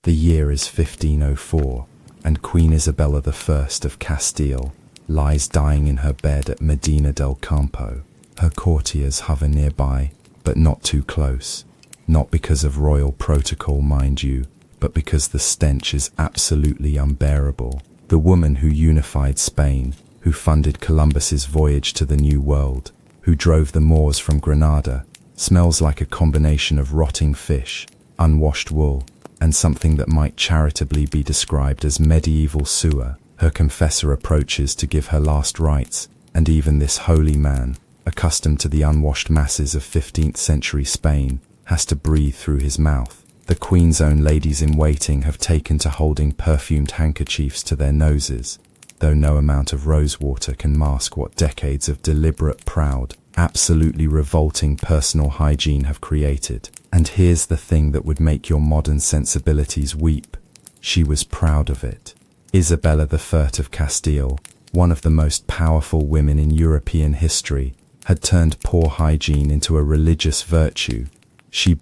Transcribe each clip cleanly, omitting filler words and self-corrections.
The year is 1504, and Queen Isabella I of Castile lies dying in her bed at Medina del Campo. Her courtiers hover nearby, but not too close. Not because of royal protocol, mind you, but because the stench is absolutely unbearable. The woman who unified Spain, who funded Columbus's voyage to the New World, who drove the Moors from Granada, smells like a combination of rotting fish, unwashed wool, and something that might charitably be described as medieval sewer. Her confessor approaches to give her last rites, and even this holy man, accustomed to the unwashed masses of 15th century Spain, has to breathe through his mouth. The Queen's own ladies-in-waiting have taken to holding perfumed handkerchiefs to their noses, though no amount of rosewater can mask what decades of deliberate, proud, absolutely revolting personal hygiene have created. And here's the thing that would make your modern sensibilities weep. She was proud of it. Isabella I of Castile, one of the most powerful women in European history, had turned poor hygiene into a religious virtue. She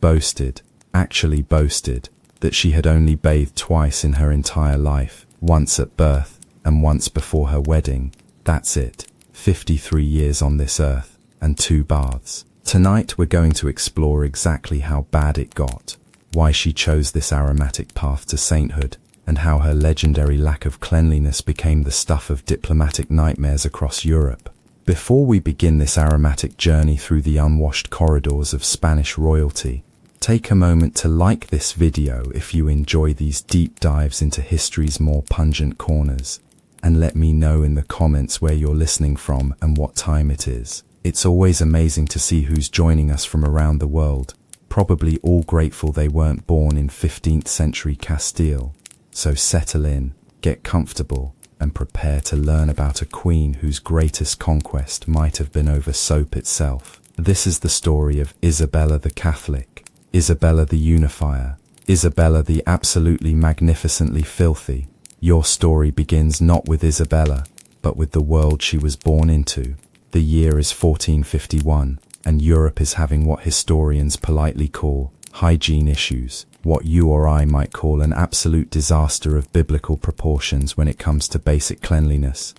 actually boasted, that she had only bathed twice in her entire life, once at birth and once before her wedding. That's it. 53 years on this earth, and 2 baths. Tonight we're going to explore exactly how bad it got, why she chose this aromatic path to sainthood, and how her legendary lack of cleanliness became the stuff of diplomatic nightmares across Europe. Before we begin this aromatic journey through the unwashed corridors of Spanish royalty, take a moment to like this video if you enjoy these deep dives into history's more pungent corners, and let me know in the comments where you're listening from and what time it is. It's always amazing to see who's joining us from around the world, probably all grateful they weren't born in 15th century Castile. So settle in, get comfortable, and prepare to learn about a queen whose greatest conquest might have been over soap itself. This is the story of Isabella the Catholic, Isabella the Unifier, Isabella the absolutely magnificently filthy. Your story begins not with Isabella, but with the world she was born into. The year is 1451, and Europe is having what historians politely call hygiene issues, what you or I might call an absolute disaster of biblical proportions when it comes to basic cleanliness.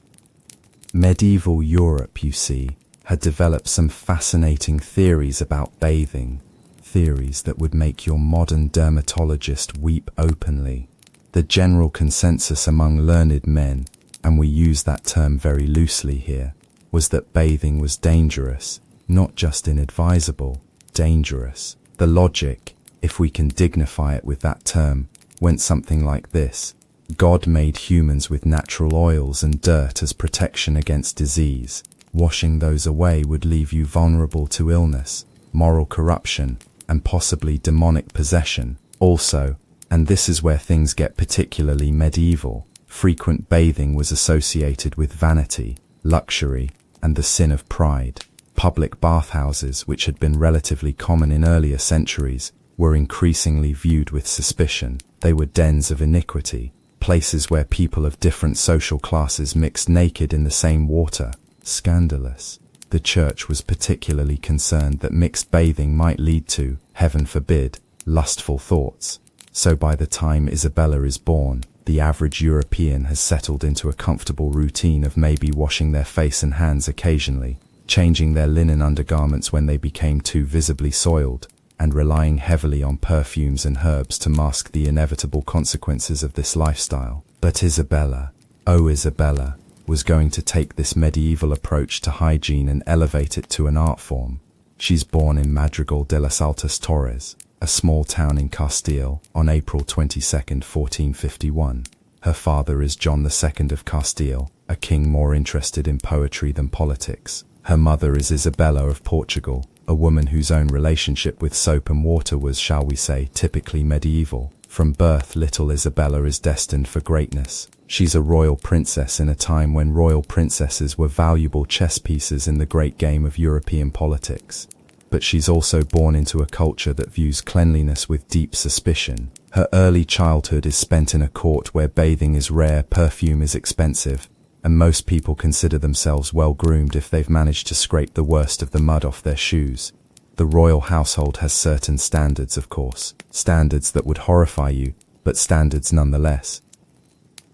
Medieval Europe, you see, had developed some fascinating theories about bathing, theories that would make your modern dermatologist weep openly. The general consensus among learned men, and we use that term very loosely here, was that bathing was dangerous, not just inadvisable, dangerous. The logic, if we can dignify it with that term, went something like this. God made humans with natural oils and dirt as protection against disease. Washing those away would leave you vulnerable to illness, moral corruption, and possibly demonic possession. Also, and this is where things get particularly medieval, frequent bathing was associated with vanity, luxury, and the sin of pride. Public bathhouses, which had been relatively common in earlier centuries, were increasingly viewed with suspicion. They were dens of iniquity, places where people of different social classes mixed naked in the same water. Scandalous. The church was particularly concerned that mixed bathing might lead to, heaven forbid, lustful thoughts. So by the time Isabella is born, the average European has settled into a comfortable routine of maybe washing their face and hands occasionally, changing their linen undergarments when they became too visibly soiled, and relying heavily on perfumes and herbs to mask the inevitable consequences of this lifestyle. But Isabella, oh Isabella, was going to take this medieval approach to hygiene and elevate it to an art form. She's born in Madrigal de las Altas Torres, a small town in Castile, on April 22, 1451. Her father is John II of Castile, a king more interested in poetry than politics. Her mother is Isabella of Portugal, a woman whose own relationship with soap and water was, shall we say, typically medieval. From birth, little Isabella is destined for greatness. She's a royal princess in a time when royal princesses were valuable chess pieces in the great game of European politics. But she's also born into a culture that views cleanliness with deep suspicion. Her early childhood is spent in a court where bathing is rare, perfume is expensive, and most people consider themselves well-groomed if they've managed to scrape the worst of the mud off their shoes. The royal household has certain standards, of course, standards that would horrify you but standards nonetheless.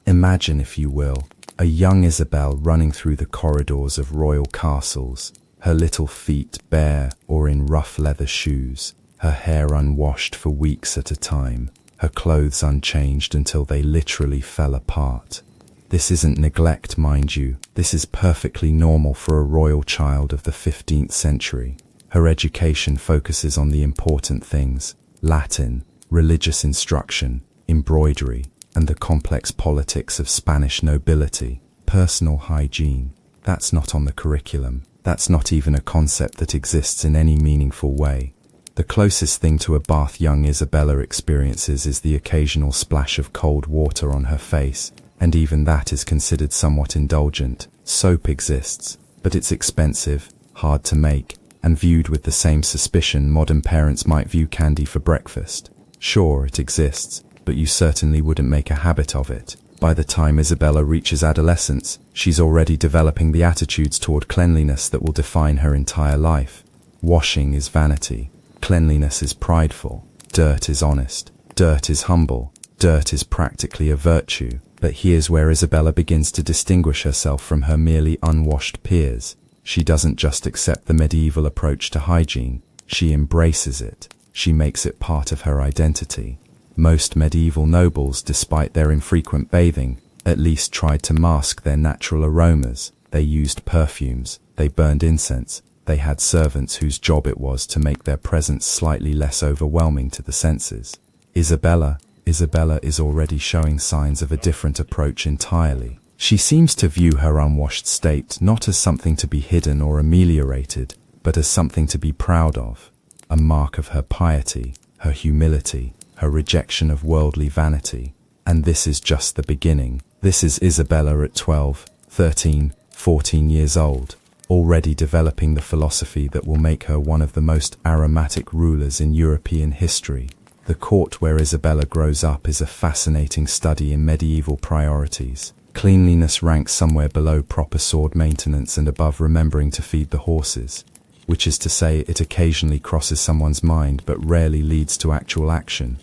Imagine, if you will, a young Isabel running through the corridors of royal castles, her little feet bare or in rough leather shoes, her hair unwashed for weeks at a time, her clothes unchanged until they literally fell apart. This isn't neglect, mind you. This is perfectly normal for a royal child of the 15th century. Her education focuses on the important things: Latin, religious instruction, embroidery, and the complex politics of Spanish nobility. Personal hygiene, that's not on the curriculum. That's not even a concept that exists in any meaningful way. The closest thing to a bath young Isabella experiences is the occasional splash of cold water on her face, and even that is considered somewhat indulgent. Soap exists, but it's expensive, hard to make, and viewed with the same suspicion modern parents might view candy for breakfast. Sure, it exists, but you certainly wouldn't make a habit of it. By the time Isabella reaches adolescence, she's already developing the attitudes toward cleanliness that will define her entire life. Washing is vanity. Cleanliness is prideful. Dirt is honest. Dirt is humble. Dirt is practically a virtue. But here's where Isabella begins to distinguish herself from her merely unwashed peers. She doesn't just accept the medieval approach to hygiene. She embraces it. She makes it part of her identity. Most medieval nobles, despite their infrequent bathing, at least tried to mask their natural aromas. They used perfumes. They burned incense. They had servants whose job it was to make their presence slightly less overwhelming to the senses. Isabella is already showing signs of a different approach entirely. She seems to view her unwashed state not as something to be hidden or ameliorated, but as something to be proud of, a mark of her piety, her humility, her rejection of worldly vanity. And this is just the beginning. This is Isabella at 12, 13, 14 years old, already developing the philosophy that will make her one of the most aromatic rulers in European history. The court where Isabella grows up is a fascinating study in medieval priorities. Cleanliness ranks somewhere below proper sword maintenance and above remembering to feed the horses, which is to say it occasionally crosses someone's mind but rarely leads to actual action.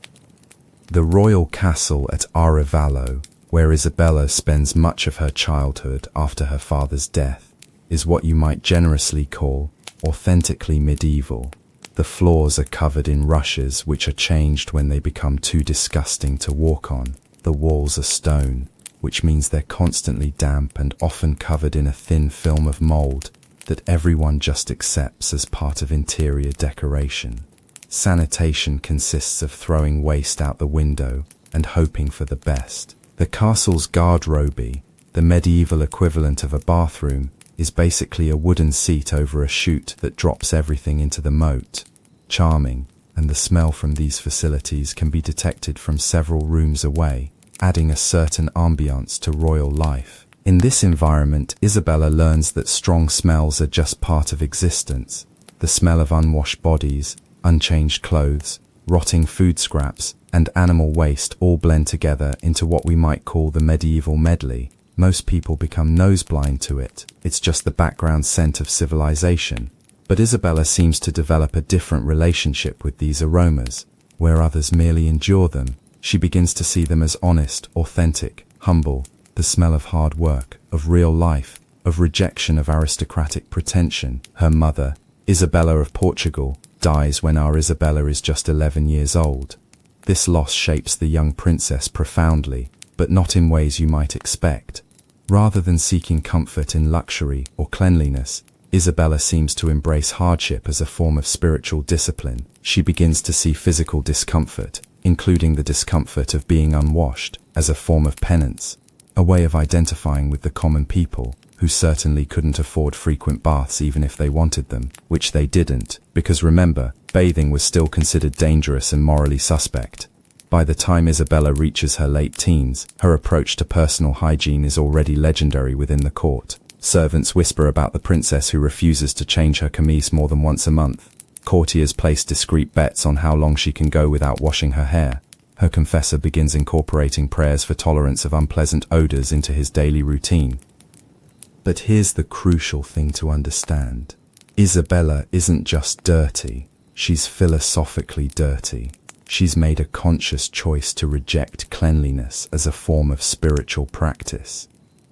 The royal castle at Arevalo, where Isabella spends much of her childhood after her father's death, is what you might generously call authentically medieval. The floors are covered in rushes which are changed when they become too disgusting to walk on. The walls are stone, which means they're constantly damp and often covered in a thin film of mold that everyone just accepts as part of interior decoration. Sanitation consists of throwing waste out the window and hoping for the best. The castle's garderobe, the medieval equivalent of a bathroom, is basically a wooden seat over a chute that drops everything into the moat. Charming, and the smell from these facilities can be detected from several rooms away, adding a certain ambiance to royal life. In this environment, Isabella learns that strong smells are just part of existence. The smell of unwashed bodies, unchanged clothes, rotting food scraps, and animal waste all blend together into what we might call the medieval medley. Most people become nose-blind to it. It's just the background scent of civilization. But Isabella seems to develop a different relationship with these aromas. Where others merely endure them, she begins to see them as honest, authentic, humble, the smell of hard work, of real life, of rejection of aristocratic pretension. Her mother, Isabella of Portugal, dies when our Isabella is just 11 years old. This loss shapes the young princess profoundly, but not in ways you might expect. Rather than seeking comfort in luxury or cleanliness, Isabella seems to embrace hardship as a form of spiritual discipline. She begins to see physical discomfort, including the discomfort of being unwashed, as a form of penance, a way of identifying with the common people, who certainly couldn't afford frequent baths even if they wanted them, which they didn't, because remember, bathing was still considered dangerous and morally suspect. By the time Isabella reaches her late teens, her approach to personal hygiene is already legendary within the court. Servants whisper about the princess who refuses to change her camise more than once a month. Courtiers place discreet bets on how long she can go without washing her hair. Her confessor begins incorporating prayers for tolerance of unpleasant odors into his daily routine. But here's the crucial thing to understand. Isabella isn't just dirty, she's philosophically dirty. She's made a conscious choice to reject cleanliness as a form of spiritual practice.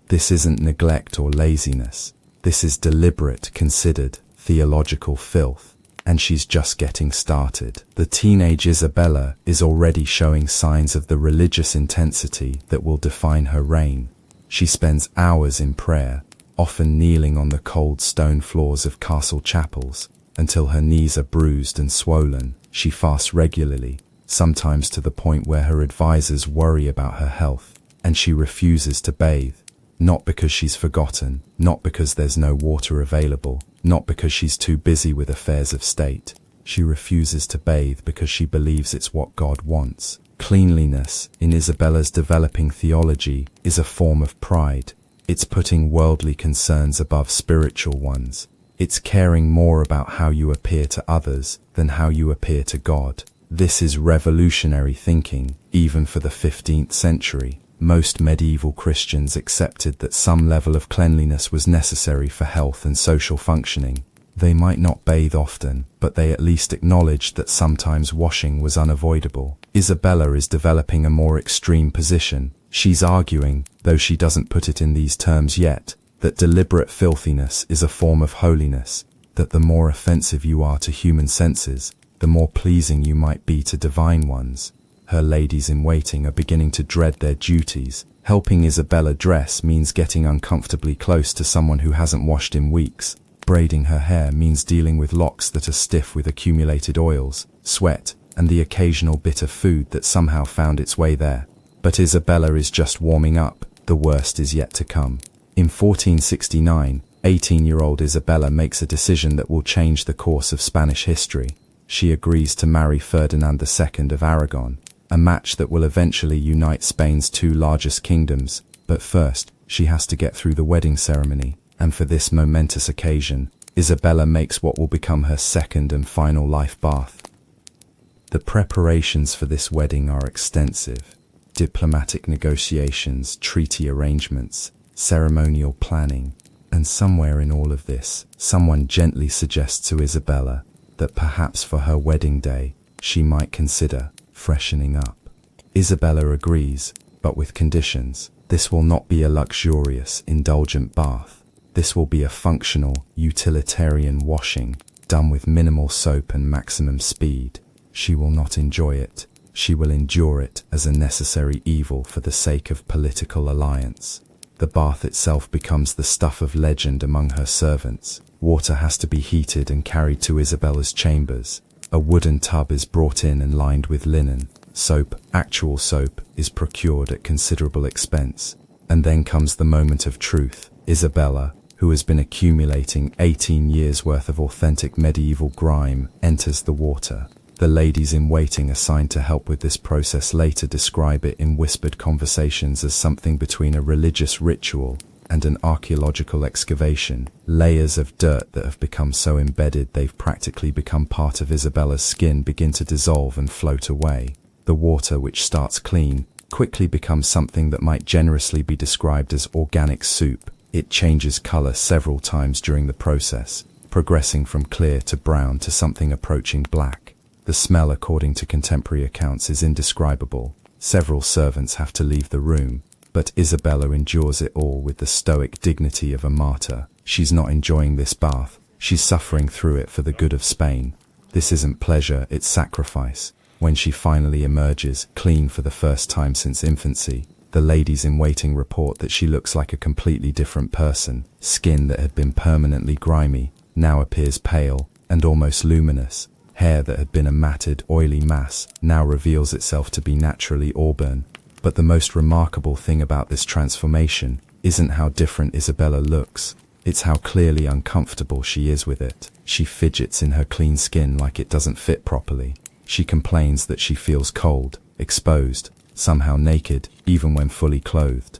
This isn't neglect or laziness. This is deliberate, considered, theological filth. And she's just getting started. The teenage Isabella is already showing signs of the religious intensity that will define her reign. She spends hours in prayer, often kneeling on the cold stone floors of castle chapels, until her knees are bruised and swollen. She fasts regularly, sometimes to the point where her advisors worry about her health, and she refuses to bathe. Not because she's forgotten, not because there's no water available, not because she's too busy with affairs of state. She refuses to bathe because she believes it's what God wants. Cleanliness, in Isabella's developing theology, is a form of pride. It's putting worldly concerns above spiritual ones. It's caring more about how you appear to others than how you appear to God. This is revolutionary thinking, even for the 15th century. Most medieval Christians accepted that some level of cleanliness was necessary for health and social functioning. They might not bathe often, but they at least acknowledged that sometimes washing was unavoidable. Isabella is developing a more extreme position. She's arguing, though she doesn't put it in these terms yet, that deliberate filthiness is a form of holiness, that the more offensive you are to human senses, the more pleasing you might be to divine ones. Her ladies-in-waiting are beginning to dread their duties. Helping Isabella dress means getting uncomfortably close to someone who hasn't washed in weeks. Braiding her hair means dealing with locks that are stiff with accumulated oils, sweat, and the occasional bit of food that somehow found its way there. But Isabella is just warming up. The worst is yet to come. In 1469, 18-year-old Isabella makes a decision that will change the course of Spanish history. She agrees to marry Ferdinand II of Aragon, a match that will eventually unite Spain's two largest kingdoms. But first, she has to get through the wedding ceremony, and for this momentous occasion, Isabella makes what will become her second and final life bath. The preparations for this wedding are extensive. Diplomatic negotiations, treaty arrangements, ceremonial planning, and somewhere in all of this, someone gently suggests to Isabella that perhaps for her wedding day, she might consider freshening up. Isabella agrees, but with conditions. This will not be a luxurious, indulgent bath. This will be a functional, utilitarian washing, done with minimal soap and maximum speed. She will not enjoy it. She will endure it as a necessary evil for the sake of political alliance. The bath itself becomes the stuff of legend among her servants. Water has to be heated and carried to Isabella's chambers. A wooden tub is brought in and lined with linen. Soap, actual soap, is procured at considerable expense. And then comes the moment of truth. Isabella, who has been accumulating 18 years' worth of authentic medieval grime, enters the water. The ladies-in-waiting assigned to help with this process later describe it in whispered conversations as something between a religious ritual and an archaeological excavation. Layers of dirt that have become so embedded they've practically become part of Isabella's skin begin to dissolve and float away. The water, which starts clean, quickly becomes something that might generously be described as organic soup. It changes color several times during the process, progressing from clear to brown to something approaching black. The smell, according to contemporary accounts, is indescribable. Several servants have to leave the room, but Isabella endures it all with the stoic dignity of a martyr. She's not enjoying this bath. She's suffering through it for the good of Spain. This isn't pleasure, it's sacrifice. When she finally emerges, clean for the first time since infancy, the ladies-in-waiting report that she looks like a completely different person. Skin that had been permanently grimy now appears pale and almost luminous. Hair that had been a matted, oily mass now reveals itself to be naturally auburn. But the most remarkable thing about this transformation isn't how different Isabella looks. It's how clearly uncomfortable she is with it. She fidgets in her clean skin like it doesn't fit properly. She complains that she feels cold, exposed, somehow naked, even when fully clothed.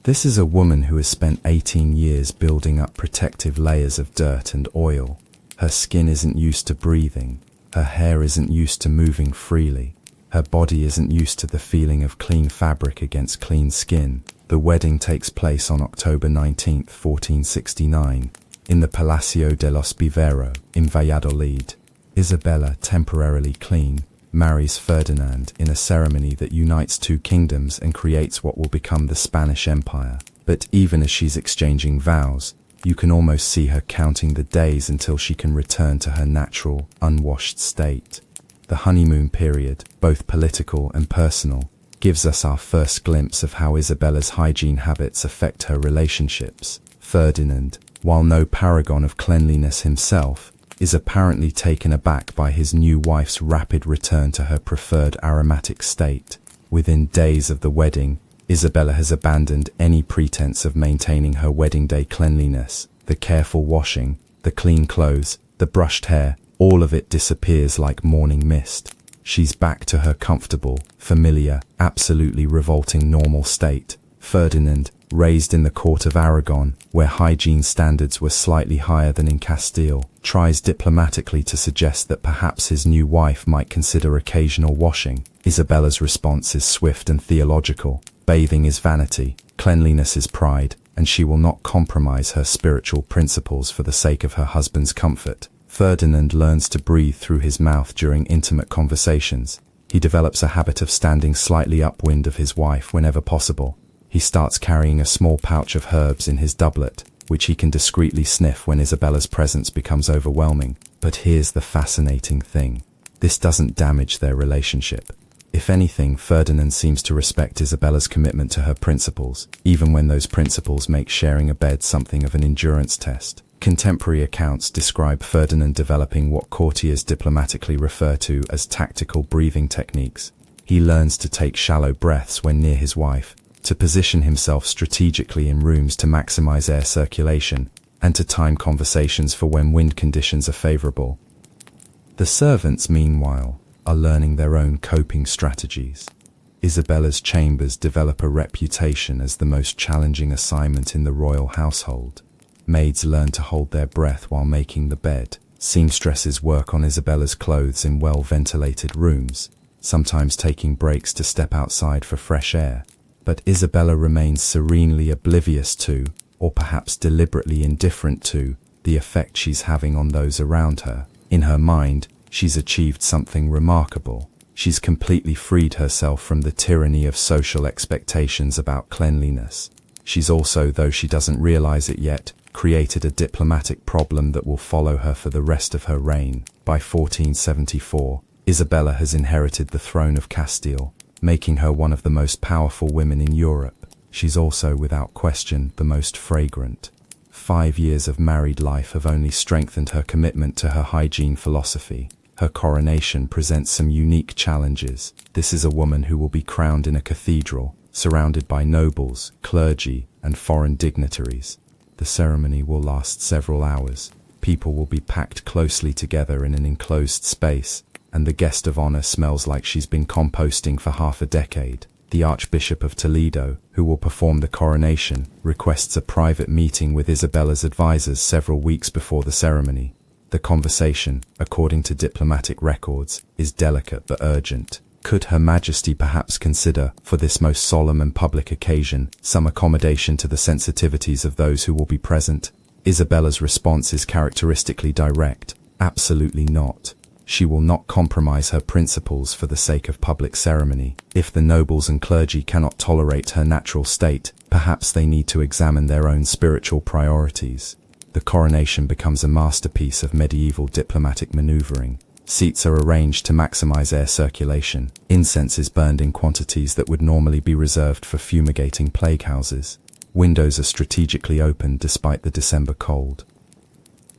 This is a woman who has spent 18 years building up protective layers of dirt and oil. Her skin isn't used to breathing. Her hair isn't used to moving freely. Her body isn't used to the feeling of clean fabric against clean skin. The wedding takes place on October 19, 1469, in the Palacio de los Vivero in Valladolid. Isabella, temporarily clean, marries Ferdinand in a ceremony that unites two kingdoms and creates what will become the Spanish Empire. But even as she's exchanging vows, you can almost see her counting the days until she can return to her natural, unwashed state. The honeymoon period, both political and personal, gives us our first glimpse of how Isabella's hygiene habits affect her relationships. Ferdinand, while no paragon of cleanliness himself, is apparently taken aback by his new wife's rapid return to her preferred aromatic state. Within days of the wedding, Isabella has abandoned any pretense of maintaining her wedding day cleanliness. The careful washing, the clean clothes, the brushed hair, all of it disappears like morning mist. She's back to her comfortable, familiar, absolutely revolting normal state. Ferdinand, raised in the court of Aragon, where hygiene standards were slightly higher than in Castile, tries diplomatically to suggest that perhaps his new wife might consider occasional washing. Isabella's response is swift and theological. Bathing is vanity, cleanliness is pride, and she will not compromise her spiritual principles for the sake of her husband's comfort. Ferdinand learns to breathe through his mouth during intimate conversations. He develops a habit of standing slightly upwind of his wife whenever possible. He starts carrying a small pouch of herbs in his doublet, which he can discreetly sniff when Isabella's presence becomes overwhelming. But here's the fascinating thing. This doesn't damage their relationship. If anything, Ferdinand seems to respect Isabella's commitment to her principles, even when those principles make sharing a bed something of an endurance test. Contemporary accounts describe Ferdinand developing what courtiers diplomatically refer to as tactical breathing techniques. He learns to take shallow breaths when near his wife, to position himself strategically in rooms to maximize air circulation, and to time conversations for when wind conditions are favorable. The servants, meanwhile, are learning their own coping strategies. Isabella's chambers develop a reputation as the most challenging assignment in the royal household. Maids learn to hold their breath while making the bed. Seamstresses work on Isabella's clothes in well-ventilated rooms, sometimes taking breaks to step outside for fresh air. But Isabella remains serenely oblivious to, or perhaps deliberately indifferent to, the effect she's having on those around her. In her mind, she's achieved something remarkable. She's completely freed herself from the tyranny of social expectations about cleanliness. She's also, though she doesn't realize it yet, created a diplomatic problem that will follow her for the rest of her reign. By 1474, Isabella has inherited the throne of Castile, making her one of the most powerful women in Europe. She's also, without question, the most fragrant. 5 years of married life have only strengthened her commitment to her hygiene philosophy. Her coronation presents some unique challenges. This is a woman who will be crowned in a cathedral, surrounded by nobles, clergy, and foreign dignitaries. The ceremony will last several hours. People will be packed closely together in an enclosed space, and the guest of honor smells like she's been composting for half a decade. The Archbishop of Toledo, who will perform the coronation, requests a private meeting with Isabella's advisors several weeks before the ceremony. The conversation, according to diplomatic records, is delicate but urgent. Could Her Majesty perhaps consider, for this most solemn and public occasion, some accommodation to the sensitivities of those who will be present? Isabella's response is characteristically direct. Absolutely not. She will not compromise her principles for the sake of public ceremony. If the nobles and clergy cannot tolerate her natural state, perhaps they need to examine their own spiritual priorities. The coronation becomes a masterpiece of medieval diplomatic maneuvering. Seats are arranged to maximize air circulation. Incense is burned in quantities that would normally be reserved for fumigating plague houses. Windows are strategically opened despite the December cold.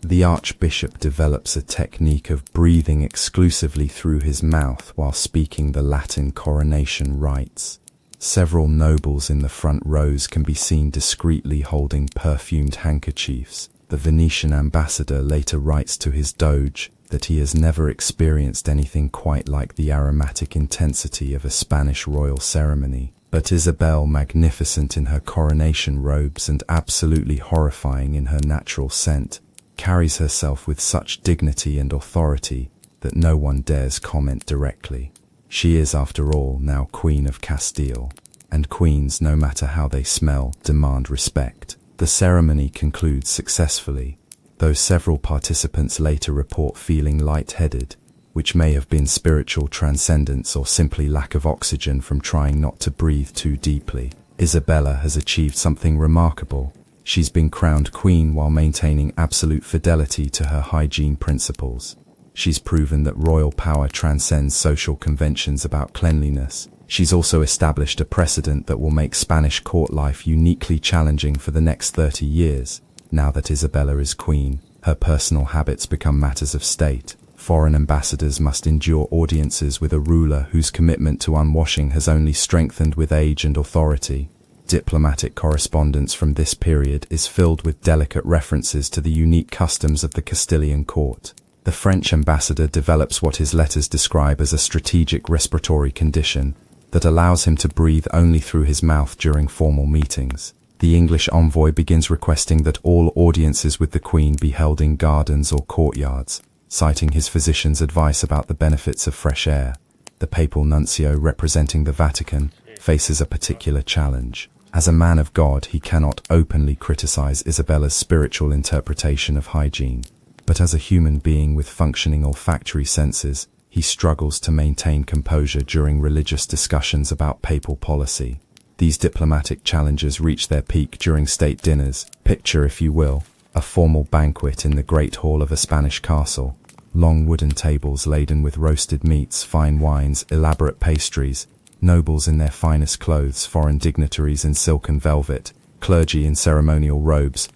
The Archbishop develops a technique of breathing exclusively through his mouth while speaking the Latin coronation rites. Several nobles in the front rows can be seen discreetly holding perfumed handkerchiefs. The Venetian ambassador later writes to his doge that he has never experienced anything quite like the aromatic intensity of a Spanish royal ceremony. But Isabel, magnificent in her coronation robes and absolutely horrifying in her natural scent, carries herself with such dignity and authority that no one dares comment directly. She is, after all, now Queen of Castile, and queens, no matter how they smell, demand respect. The ceremony concludes successfully, though several participants later report feeling lightheaded, which may have been spiritual transcendence or simply lack of oxygen from trying not to breathe too deeply. Isabella has achieved something remarkable. She's been crowned queen while maintaining absolute fidelity to her hygiene principles. She's proven that royal power transcends social conventions about cleanliness. She's also established a precedent that will make Spanish court life uniquely challenging for the next 30 years. Now that Isabella is queen, her personal habits become matters of state. Foreign ambassadors must endure audiences with a ruler whose commitment to unwashing has only strengthened with age and authority. Diplomatic correspondence from this period is filled with delicate references to the unique customs of the Castilian court. The French ambassador develops what his letters describe as a strategic respiratory condition that allows him to breathe only through his mouth during formal meetings. The English envoy begins requesting that all audiences with the Queen be held in gardens or courtyards, citing his physician's advice about the benefits of fresh air. The papal nuncio representing the Vatican faces a particular challenge. As a man of God, he cannot openly criticize Isabella's spiritual interpretation of hygiene. But as a human being with functioning olfactory senses, he struggles to maintain composure during religious discussions about papal policy. These diplomatic challenges reach their peak during state dinners. Picture, if you will, a formal banquet in the great hall of a Spanish castle. Long wooden tables laden with roasted meats, fine wines, elaborate pastries, nobles in their finest clothes, foreign dignitaries in silk and velvet, clergy in ceremonial robes.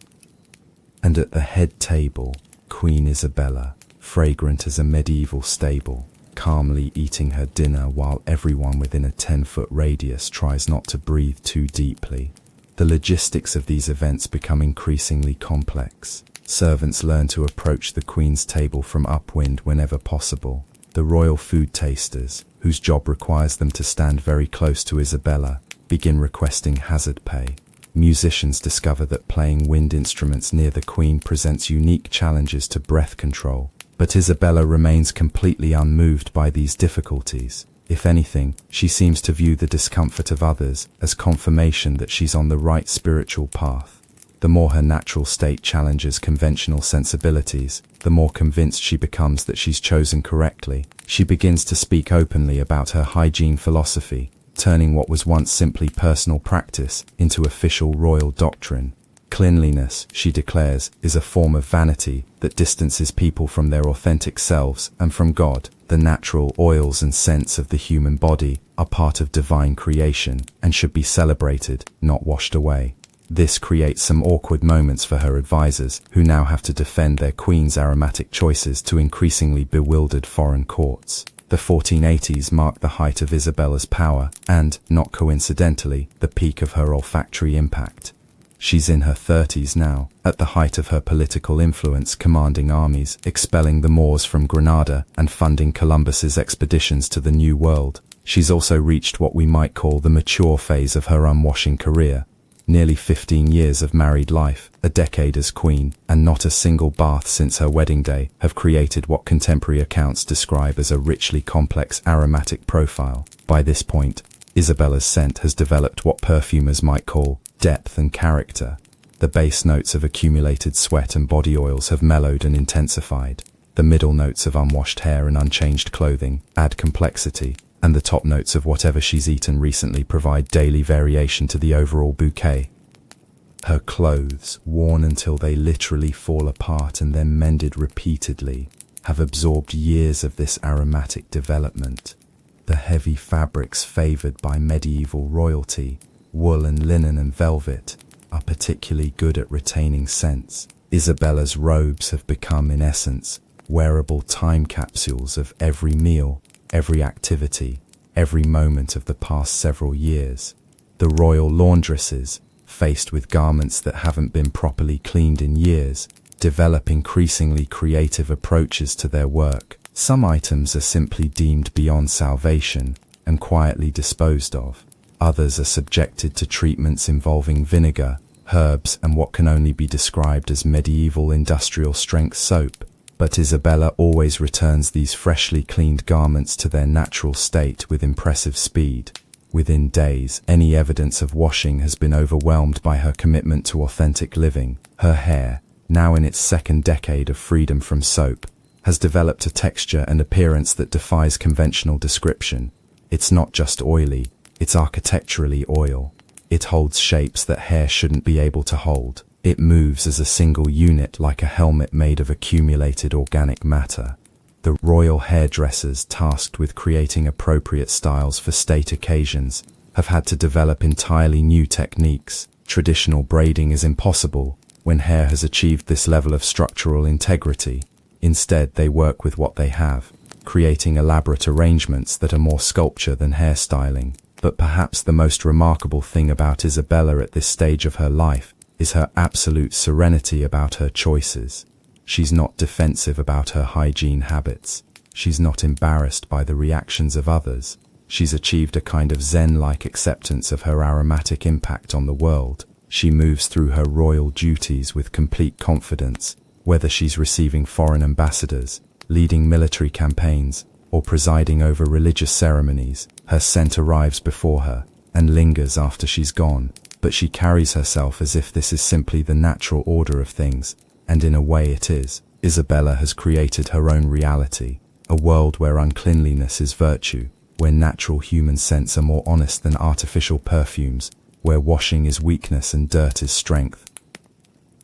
And at the head table, Queen Isabella, fragrant as a medieval stable, calmly eating her dinner while everyone within a 10-foot radius tries not to breathe too deeply. The logistics of these events become increasingly complex. Servants learn to approach the Queen's table from upwind whenever possible. The royal food tasters, whose job requires them to stand very close to Isabella, begin requesting hazard pay. Musicians discover that playing wind instruments near the Queen presents unique challenges to breath control. But Isabella remains completely unmoved by these difficulties. If anything, she seems to view the discomfort of others as confirmation that she's on the right spiritual path. The more her natural state challenges conventional sensibilities, the more convinced she becomes that she's chosen correctly. She begins to speak openly about her hygiene philosophy, turning what was once simply personal practice into official royal doctrine. Cleanliness, she declares, is a form of vanity that distances people from their authentic selves and from God. The natural oils and scents of the human body are part of divine creation and should be celebrated, not washed away. This creates some awkward moments for her advisors, who now have to defend their queen's aromatic choices to increasingly bewildered foreign courts. The 1480s mark the height of Isabella's power and, not coincidentally, the peak of her olfactory impact. She's in her 30s now, at the height of her political influence, commanding armies, expelling the Moors from Granada, and funding Columbus's expeditions to the New World. She's also reached what we might call the mature phase of her unwashing career. Nearly 15 years of married life, a decade as queen, and not a single bath since her wedding day have created what contemporary accounts describe as a richly complex aromatic profile. By this point, Isabella's scent has developed what perfumers might call depth and character. The base notes of accumulated sweat and body oils have mellowed and intensified. The middle notes of unwashed hair and unchanged clothing add complexity, and the top notes of whatever she's eaten recently provide daily variation to the overall bouquet. Her clothes, worn until they literally fall apart and then mended repeatedly, have absorbed years of this aromatic development. The heavy fabrics favored by medieval royalty, wool and linen and velvet, are particularly good at retaining scents. Isabella's robes have become, in essence, wearable time capsules of every meal, every activity, every moment of the past several years. The royal laundresses, faced with garments that haven't been properly cleaned in years, develop increasingly creative approaches to their work. Some items are simply deemed beyond salvation and quietly disposed of. Others are subjected to treatments involving vinegar, herbs, and what can only be described as medieval industrial-strength soap. But Isabella always returns these freshly cleaned garments to their natural state with impressive speed. Within days, any evidence of washing has been overwhelmed by her commitment to authentic living. Her hair, now in its second decade of freedom from soap, has developed a texture and appearance that defies conventional description. It's not just oily, it's architecturally oil. It holds shapes that hair shouldn't be able to hold. It moves as a single unit like a helmet made of accumulated organic matter. The royal hairdressers tasked with creating appropriate styles for state occasions have had to develop entirely new techniques. Traditional braiding is impossible when hair has achieved this level of structural integrity. Instead, they work with what they have, creating elaborate arrangements that are more sculpture than hairstyling. But perhaps the most remarkable thing about Isabella at this stage of her life is her absolute serenity about her choices. She's not defensive about her hygiene habits. She's not embarrassed by the reactions of others. She's achieved a kind of Zen-like acceptance of her aromatic impact on the world. She moves through her royal duties with complete confidence, whether she's receiving foreign ambassadors, leading military campaigns, or presiding over religious ceremonies. Her scent arrives before her and lingers after she's gone, but she carries herself as if this is simply the natural order of things, and in a way it is. Isabella has created her own reality, a world where uncleanliness is virtue, where natural human scents are more honest than artificial perfumes, where washing is weakness and dirt is strength.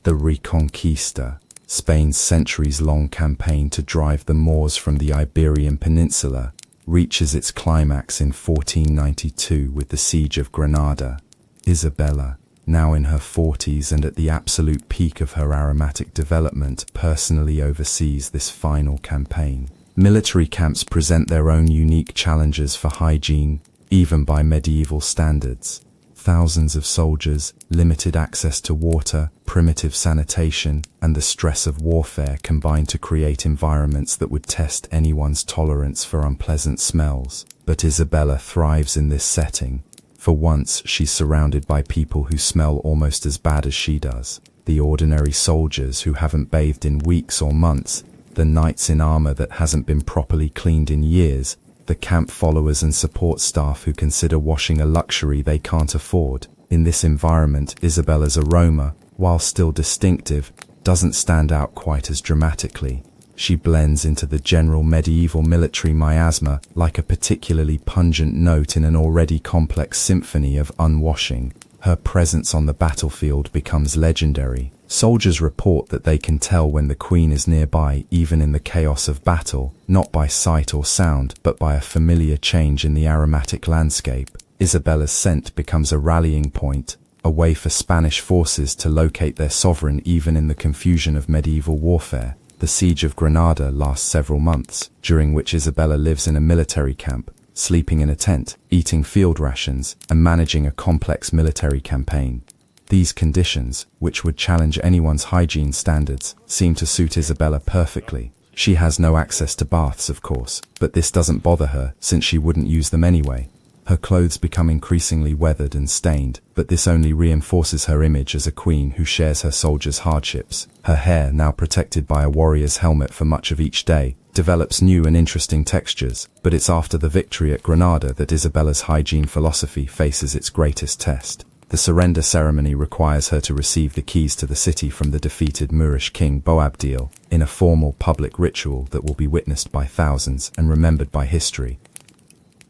The Reconquista, Spain's centuries-long campaign to drive the Moors from the Iberian Peninsula, reaches its climax in 1492 with the siege of Granada. Isabella, now in her 40s and at the absolute peak of her aromatic development, personally oversees this final campaign. Military camps present their own unique challenges for hygiene, even by medieval standards. Thousands of soldiers, limited access to water, primitive sanitation, and the stress of warfare combine to create environments that would test anyone's tolerance for unpleasant smells. But Isabella thrives in this setting. For once, she's surrounded by people who smell almost as bad as she does. The ordinary soldiers who haven't bathed in weeks or months, the knights in armor that hasn't been properly cleaned in years, the camp followers and support staff who consider washing a luxury they can't afford. In this environment, Isabella's aroma, while still distinctive, doesn't stand out quite as dramatically. She blends into the general medieval military miasma like a particularly pungent note in an already complex symphony of unwashing. Her presence on the battlefield becomes legendary. Soldiers report that they can tell when the Queen is nearby even in the chaos of battle, not by sight or sound, but by a familiar change in the aromatic landscape. Isabella's scent becomes a rallying point, a way for Spanish forces to locate their sovereign even in the confusion of medieval warfare. The siege of Granada lasts several months, during which Isabella lives in a military camp, sleeping in a tent, eating field rations, and managing a complex military campaign. These conditions, which would challenge anyone's hygiene standards, seem to suit Isabella perfectly. She has no access to baths, of course, but this doesn't bother her since she wouldn't use them anyway. Her clothes become increasingly weathered and stained, but this only reinforces her image as a queen who shares her soldiers' hardships. Her hair, now protected by a warrior's helmet for much of each day, develops new and interesting textures, but it's after the victory at Granada that Isabella's hygiene philosophy faces its greatest test. The surrender ceremony requires her to receive the keys to the city from the defeated Moorish king Boabdil, in a formal public ritual that will be witnessed by thousands and remembered by history.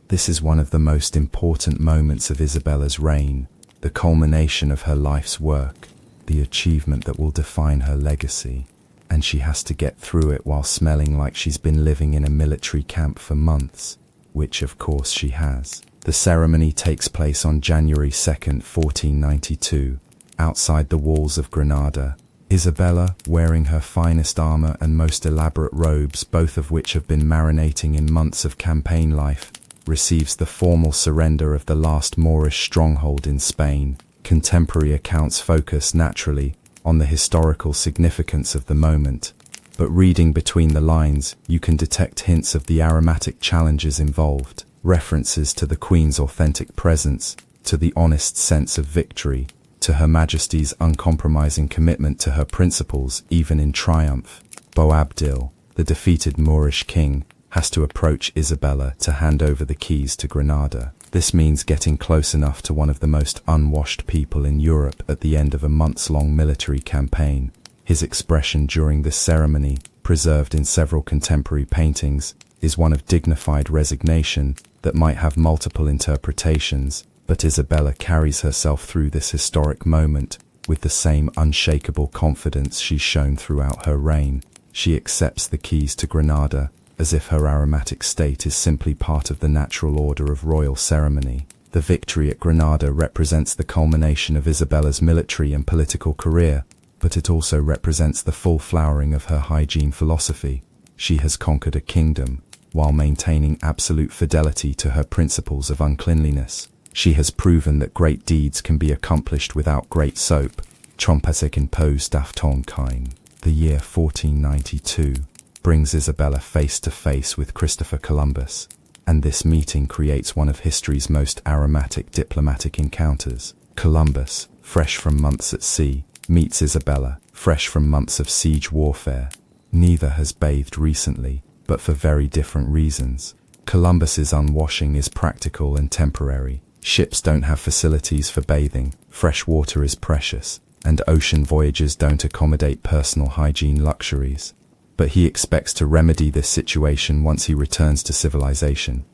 This is one of the most important moments of Isabella's reign, the culmination of her life's work, the achievement that will define her legacy, and she has to get through it while smelling like she's been living in a military camp for months, which of course she has. The ceremony takes place on January 2nd, 1492, outside the walls of Granada. Isabella, wearing her finest armor and most elaborate robes, both of which have been marinating in months of campaign life, receives the formal surrender of the last Moorish stronghold in Spain. Contemporary accounts focus naturally on the historical significance of the moment, but reading between the lines, you can detect hints of the aromatic challenges involved. References to the Queen's authentic presence, to the honest sense of victory, to Her Majesty's uncompromising commitment to her principles even in triumph. Boabdil, the defeated Moorish king, has to approach Isabella to hand over the keys to Granada. This means getting close enough to one of the most unwashed people in Europe at the end of a months-long military campaign. His expression during this ceremony preserved in several contemporary paintings, is one of dignified resignation that might have multiple interpretations, but Isabella carries herself through this historic moment with the same unshakable confidence she's shown throughout her reign. She accepts the keys to Granada as if her aromatic state is simply part of the natural order of royal ceremony. The victory at Granada represents the culmination of Isabella's military and political career, but it also represents the full flowering of her hygiene philosophy. She has conquered a kingdom while maintaining absolute fidelity to her principles of uncleanliness. She has proven that great deeds can be accomplished without great soap. Trompesig impose Daftonkine. The year 1492 brings Isabella face to face with Christopher Columbus, and this meeting creates one of history's most aromatic diplomatic encounters. Columbus, fresh from months at sea, meets Isabella, fresh from months of siege warfare. Neither has bathed recently, but for very different reasons. Columbus's unwashing is practical and temporary. Ships don't have facilities for bathing, fresh water is precious, and ocean voyages don't accommodate personal hygiene luxuries. But he expects to remedy this situation once he returns to civilization.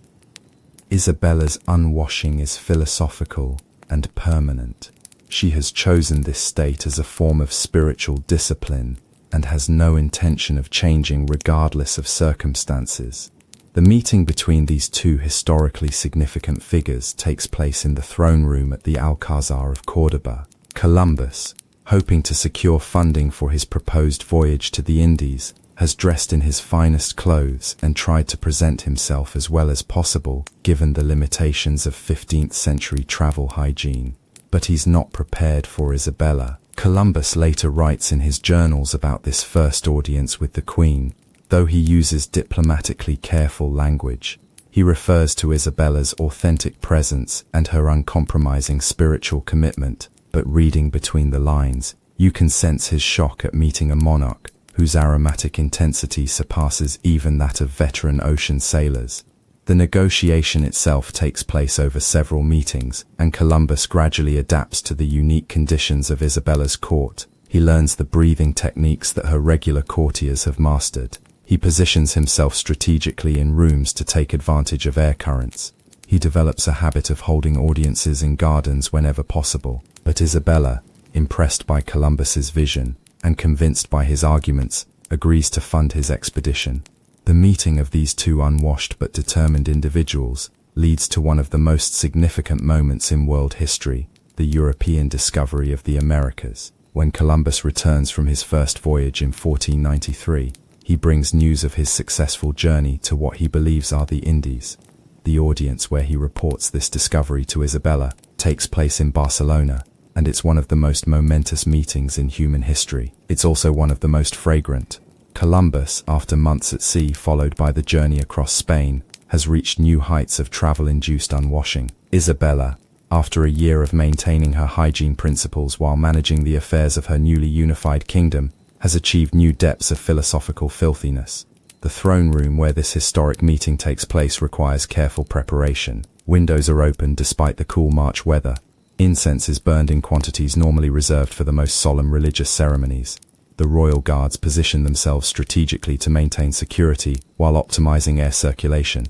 Isabella's unwashing is philosophical and permanent. She has chosen this state as a form of spiritual discipline and has no intention of changing regardless of circumstances. The meeting between these two historically significant figures takes place in the throne room at the Alcazar of Córdoba. Columbus, hoping to secure funding for his proposed voyage to the Indies, has dressed in his finest clothes and tried to present himself as well as possible, given the limitations of 15th century travel hygiene. But he's not prepared for Isabella. Columbus later writes in his journals about this first audience with the Queen. Though he uses diplomatically careful language, he refers to Isabella's authentic presence and her uncompromising spiritual commitment, but reading between the lines, you can sense his shock at meeting a monarch whose aromatic intensity surpasses even that of veteran ocean sailors. The negotiation itself takes place over several meetings, and Columbus gradually adapts to the unique conditions of Isabella's court. He learns the breathing techniques that her regular courtiers have mastered. He positions himself strategically in rooms to take advantage of air currents. He develops a habit of holding audiences in gardens whenever possible. But Isabella, impressed by Columbus's vision and convinced by his arguments, agrees to fund his expedition. The meeting of these two unwashed but determined individuals leads to one of the most significant moments in world history, the European discovery of the Americas. When Columbus returns from his first voyage in 1493, he brings news of his successful journey to what he believes are the Indies. The audience where he reports this discovery to Isabella takes place in Barcelona, and it's one of the most momentous meetings in human history. It's also one of the most fragrant. Columbus, after months at sea followed by the journey across Spain, has reached new heights of travel-induced unwashing. Isabella, after a year of maintaining her hygiene principles while managing the affairs of her newly unified kingdom, has achieved new depths of philosophical filthiness. The throne room where this historic meeting takes place requires careful preparation. Windows are opened despite the cool March weather. Incense is burned in quantities normally reserved for the most solemn religious ceremonies. The royal guards position themselves strategically to maintain security while optimizing air circulation.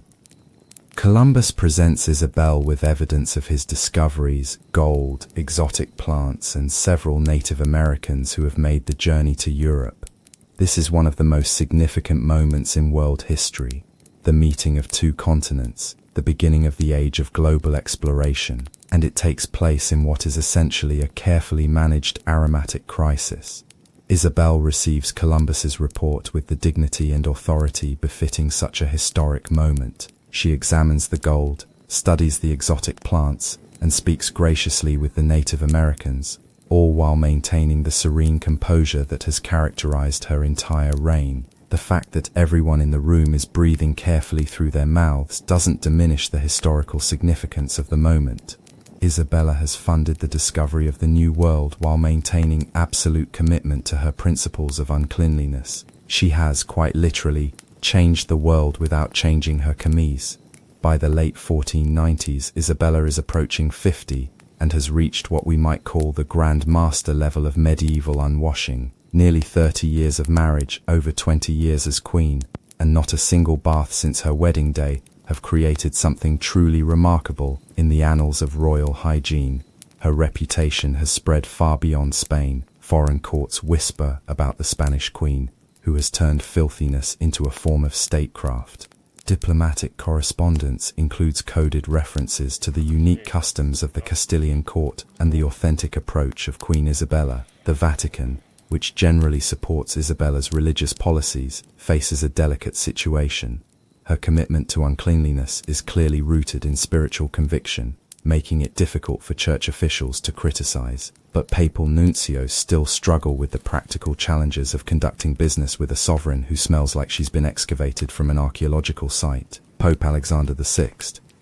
Columbus presents Isabella with evidence of his discoveries, gold, exotic plants, and several Native Americans who have made the journey to Europe. This is one of the most significant moments in world history, the meeting of two continents, the beginning of the age of global exploration, and it takes place in what is essentially a carefully managed aromatic crisis. Isabella receives Columbus's report with the dignity and authority befitting such a historic moment. She examines the gold, studies the exotic plants, and speaks graciously with the Native Americans, all while maintaining the serene composure that has characterized her entire reign. The fact that everyone in the room is breathing carefully through their mouths doesn't diminish the historical significance of the moment. Isabella has funded the discovery of the New World while maintaining absolute commitment to her principles of uncleanliness. She has, quite literally, changed the world without changing her camise. By the late 1490s, Isabella is approaching 50 and has reached what we might call the Grandmaster level of medieval unwashing. Nearly 30 years of marriage, over 20 years as queen, and not a single bath since her wedding day, have created something truly remarkable in the annals of royal hygiene. Her reputation has spread far beyond Spain. Foreign courts whisper about the Spanish queen, who has turned filthiness into a form of statecraft. Diplomatic correspondence includes coded references to the unique customs of the Castilian court and the authentic approach of Queen Isabella. The Vatican, which generally supports Isabella's religious policies, faces a delicate situation. Her commitment to uncleanliness is clearly rooted in spiritual conviction, making it difficult for church officials to criticize. But papal nuncios still struggle with the practical challenges of conducting business with a sovereign who smells like she's been excavated from an archaeological site. Pope Alexander VI,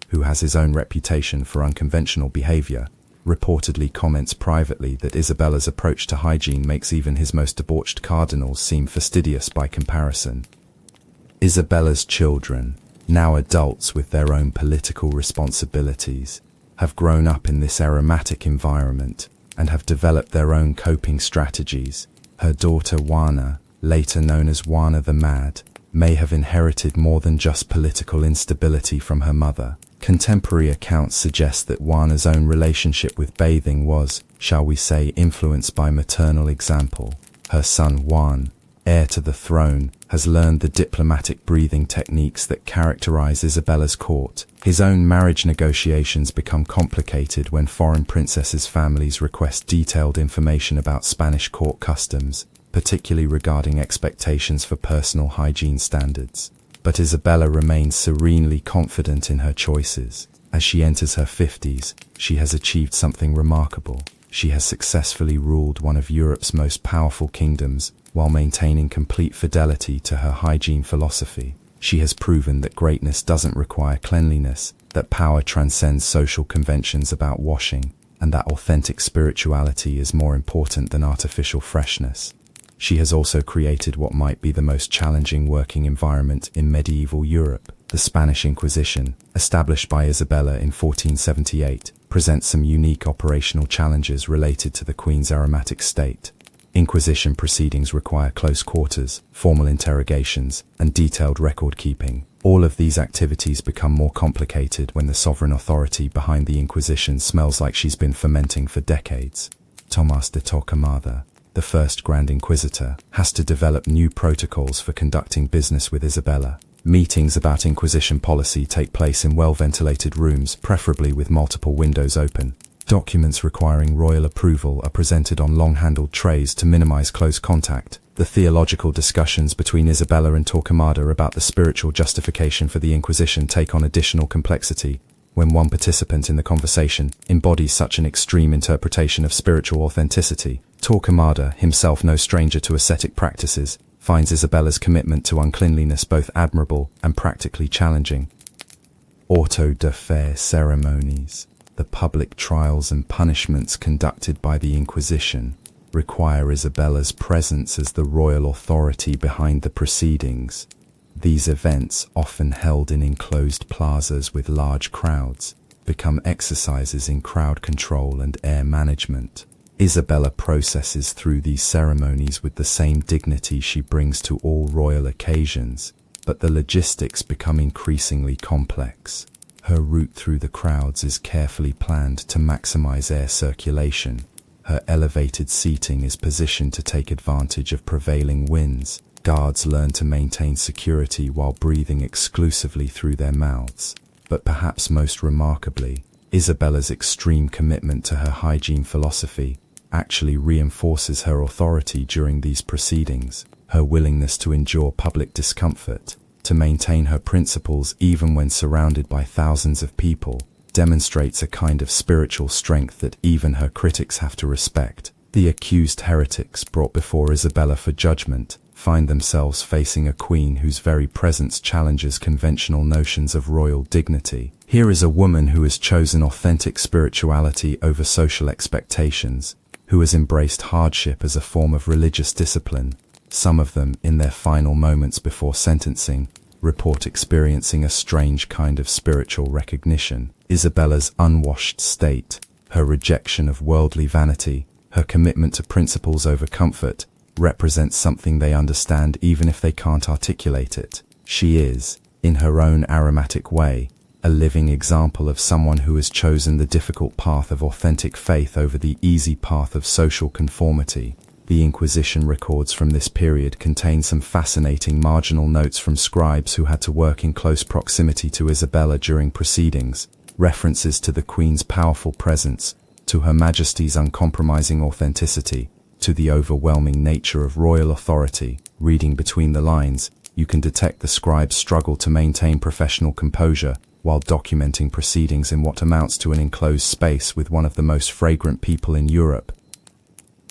who has his own reputation for unconventional behavior, reportedly comments privately that Isabella's approach to hygiene makes even his most debauched cardinals seem fastidious by comparison. Isabella's children, now adults with their own political responsibilities, have grown up in this aromatic environment and have developed their own coping strategies. Her daughter Juana, later known as Juana the Mad, may have inherited more than just political instability from her mother. Contemporary accounts suggest that Juana's own relationship with bathing was, shall we say, influenced by maternal example. Her son Juan, heir to the throne, has learned the diplomatic breathing techniques that characterize Isabella's court. His own marriage negotiations become complicated when foreign princesses' families request detailed information about Spanish court customs, particularly regarding expectations for personal hygiene standards. But Isabella remains serenely confident in her choices. As she enters her 50s, she has achieved something remarkable. She has successfully ruled one of Europe's most powerful kingdoms, while maintaining complete fidelity to her hygiene philosophy. She has proven that greatness doesn't require cleanliness, that power transcends social conventions about washing, and that authentic spirituality is more important than artificial freshness. She has also created what might be the most challenging working environment in medieval Europe. The Spanish Inquisition, established by Isabella in 1478, presents some unique operational challenges related to the Queen's aromatic state. Inquisition proceedings require close quarters, formal interrogations, and detailed record-keeping. All of these activities become more complicated when the sovereign authority behind the Inquisition smells like she's been fermenting for decades. Tomás de Torquemada, the first Grand Inquisitor, has to develop new protocols for conducting business with Isabella. Meetings about Inquisition policy take place in well-ventilated rooms, preferably with multiple windows open. Documents requiring royal approval are presented on long-handled trays to minimize close contact. The theological discussions between Isabella and Torquemada about the spiritual justification for the Inquisition take on additional complexity. When one participant in the conversation embodies such an extreme interpretation of spiritual authenticity, Torquemada, himself no stranger to ascetic practices, finds Isabella's commitment to uncleanliness both admirable and practically challenging. Auto de fe ceremonies. The public trials and punishments conducted by the Inquisition require Isabella's presence as the royal authority behind the proceedings. These events, often held in enclosed plazas with large crowds, become exercises in crowd control and air management. Isabella processes through these ceremonies with the same dignity she brings to all royal occasions, but the logistics become increasingly complex. Her route through the crowds is carefully planned to maximize air circulation. Her elevated seating is positioned to take advantage of prevailing winds. Guards learn to maintain security while breathing exclusively through their mouths. But perhaps most remarkably, Isabella's extreme commitment to her hygiene philosophy actually reinforces her authority during these proceedings. Her willingness to endure public discomfort, to maintain her principles even when surrounded by thousands of people, demonstrates a kind of spiritual strength that even her critics have to respect. The accused heretics brought before Isabella for judgment find themselves facing a queen whose very presence challenges conventional notions of royal dignity. Here is a woman who has chosen authentic spirituality over social expectations, who has embraced hardship as a form of religious discipline. Some of them, in their final moments before sentencing, report experiencing a strange kind of spiritual recognition. Isabella's unwashed state, her rejection of worldly vanity, her commitment to principles over comfort, represents something they understand even if they can't articulate it. She is, in her own aromatic way, a living example of someone who has chosen the difficult path of authentic faith over the easy path of social conformity. The Inquisition records from this period contain some fascinating marginal notes from scribes who had to work in close proximity to Isabella during proceedings, references to the Queen's powerful presence, to Her Majesty's uncompromising authenticity, to the overwhelming nature of royal authority. Reading between the lines, you can detect the scribe's struggle to maintain professional composure while documenting proceedings in what amounts to an enclosed space with one of the most fragrant people in Europe.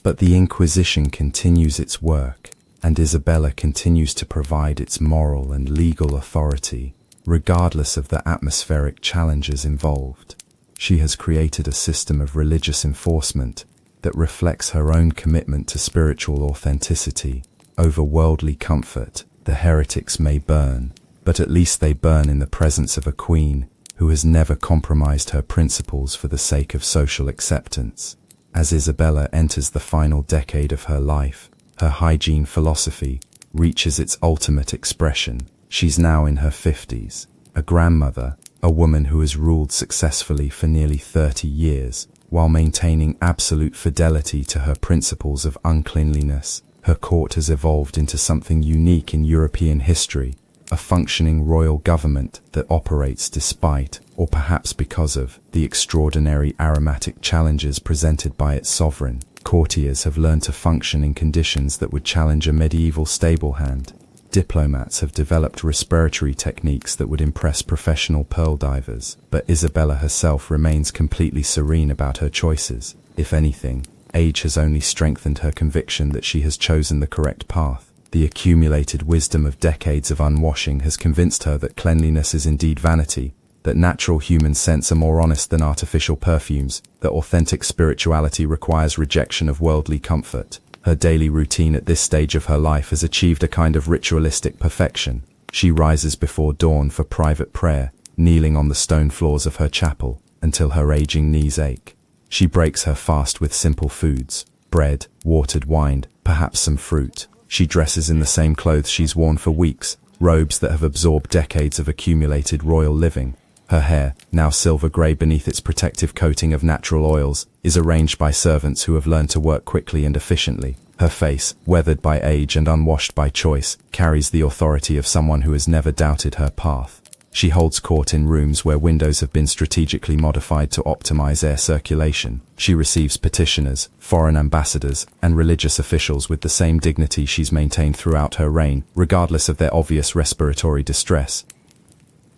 But the Inquisition continues its work, and Isabella continues to provide its moral and legal authority, regardless of the atmospheric challenges involved. She has created a system of religious enforcement that reflects her own commitment to spiritual authenticity. Over worldly comfort, the heretics may burn, but at least they burn in the presence of a queen who has never compromised her principles for the sake of social acceptance. As Isabella enters the final decade of her life, her hygiene philosophy reaches its ultimate expression. She's now in her 50s, a grandmother, a woman who has ruled successfully for nearly 30 years, while maintaining absolute fidelity to her principles of uncleanliness. Her court has evolved into something unique in European history, a functioning royal government that operates despite, or perhaps because of, the extraordinary aromatic challenges presented by its sovereign. Courtiers have learned to function in conditions that would challenge a medieval stable hand. Diplomats have developed respiratory techniques that would impress professional pearl divers. But Isabella herself remains completely serene about her choices. If anything, age has only strengthened her conviction that she has chosen the correct path. The accumulated wisdom of decades of unwashing has convinced her that cleanliness is indeed vanity, that natural human scents are more honest than artificial perfumes, that authentic spirituality requires rejection of worldly comfort. Her daily routine at this stage of her life has achieved a kind of ritualistic perfection. She rises before dawn for private prayer, kneeling on the stone floors of her chapel, until her aging knees ache. She breaks her fast with simple foods, bread, watered wine, perhaps some fruit. She dresses in the same clothes she's worn for weeks, robes that have absorbed decades of accumulated royal living. Her hair, now silver-grey beneath its protective coating of natural oils, is arranged by servants who have learned to work quickly and efficiently. Her face, weathered by age and unwashed by choice, carries the authority of someone who has never doubted her path. She holds court in rooms where windows have been strategically modified to optimize air circulation. She receives petitioners, foreign ambassadors, and religious officials with the same dignity she's maintained throughout her reign, regardless of their obvious respiratory distress.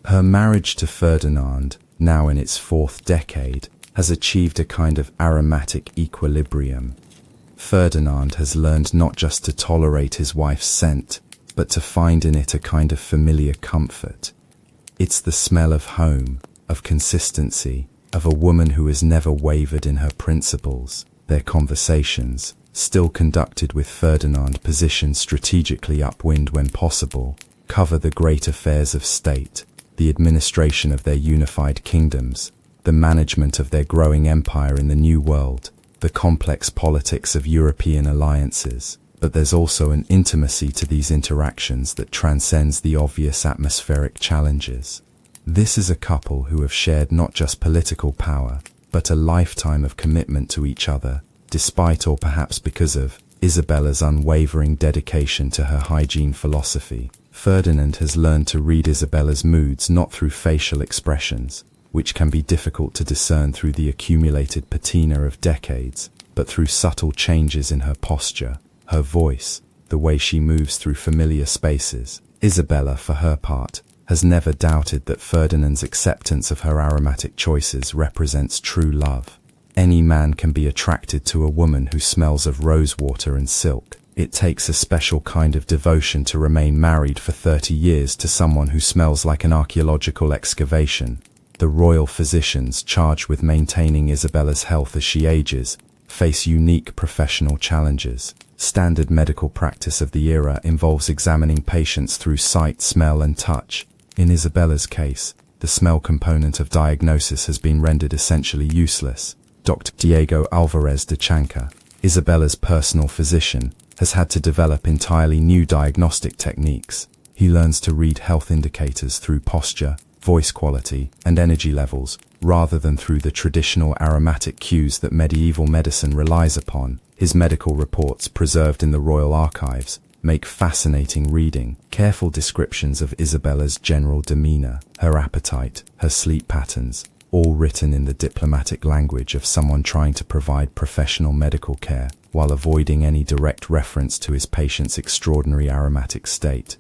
Her marriage to Ferdinand, now in its 4th decade, has achieved a kind of aromatic equilibrium. Ferdinand has learned not just to tolerate his wife's scent, but to find in it a kind of familiar comfort. It's the smell of home, of consistency, of a woman who has never wavered in her principles. Their conversations, still conducted with Ferdinand positioned strategically upwind when possible, cover the great affairs of state, the administration of their unified kingdoms, the management of their growing empire in the New World, the complex politics of European alliances. But there's also an intimacy to these interactions that transcends the obvious atmospheric challenges. This is a couple who have shared not just political power, but a lifetime of commitment to each other, despite or perhaps because of Isabella's unwavering dedication to her hygiene philosophy. Ferdinand has learned to read Isabella's moods not through facial expressions, which can be difficult to discern through the accumulated patina of decades, but through subtle changes in her posture, her voice, the way she moves through familiar spaces. Isabella, for her part, has never doubted that Ferdinand's acceptance of her aromatic choices represents true love. Any man can be attracted to a woman who smells of rosewater and silk. It takes a special kind of devotion to remain married for 30 years to someone who smells like an archaeological excavation. The royal physicians charged with maintaining Isabella's health as she ages face unique professional challenges. Standard medical practice of the era involves examining patients through sight, smell, and touch. In Isabella's case, the smell component of diagnosis has been rendered essentially useless. Dr. Diego Alvarez de Chanca, Isabella's personal physician, has had to develop entirely new diagnostic techniques. He learns to read health indicators through posture, voice quality, and energy levels, rather than through the traditional aromatic cues that medieval medicine relies upon. His medical reports, preserved in the Royal Archives, make fascinating reading. Careful descriptions of Isabella's general demeanor, her appetite, her sleep patterns, all written in the diplomatic language of someone trying to provide professional medical care, while avoiding any direct reference to his patient's extraordinary aromatic state.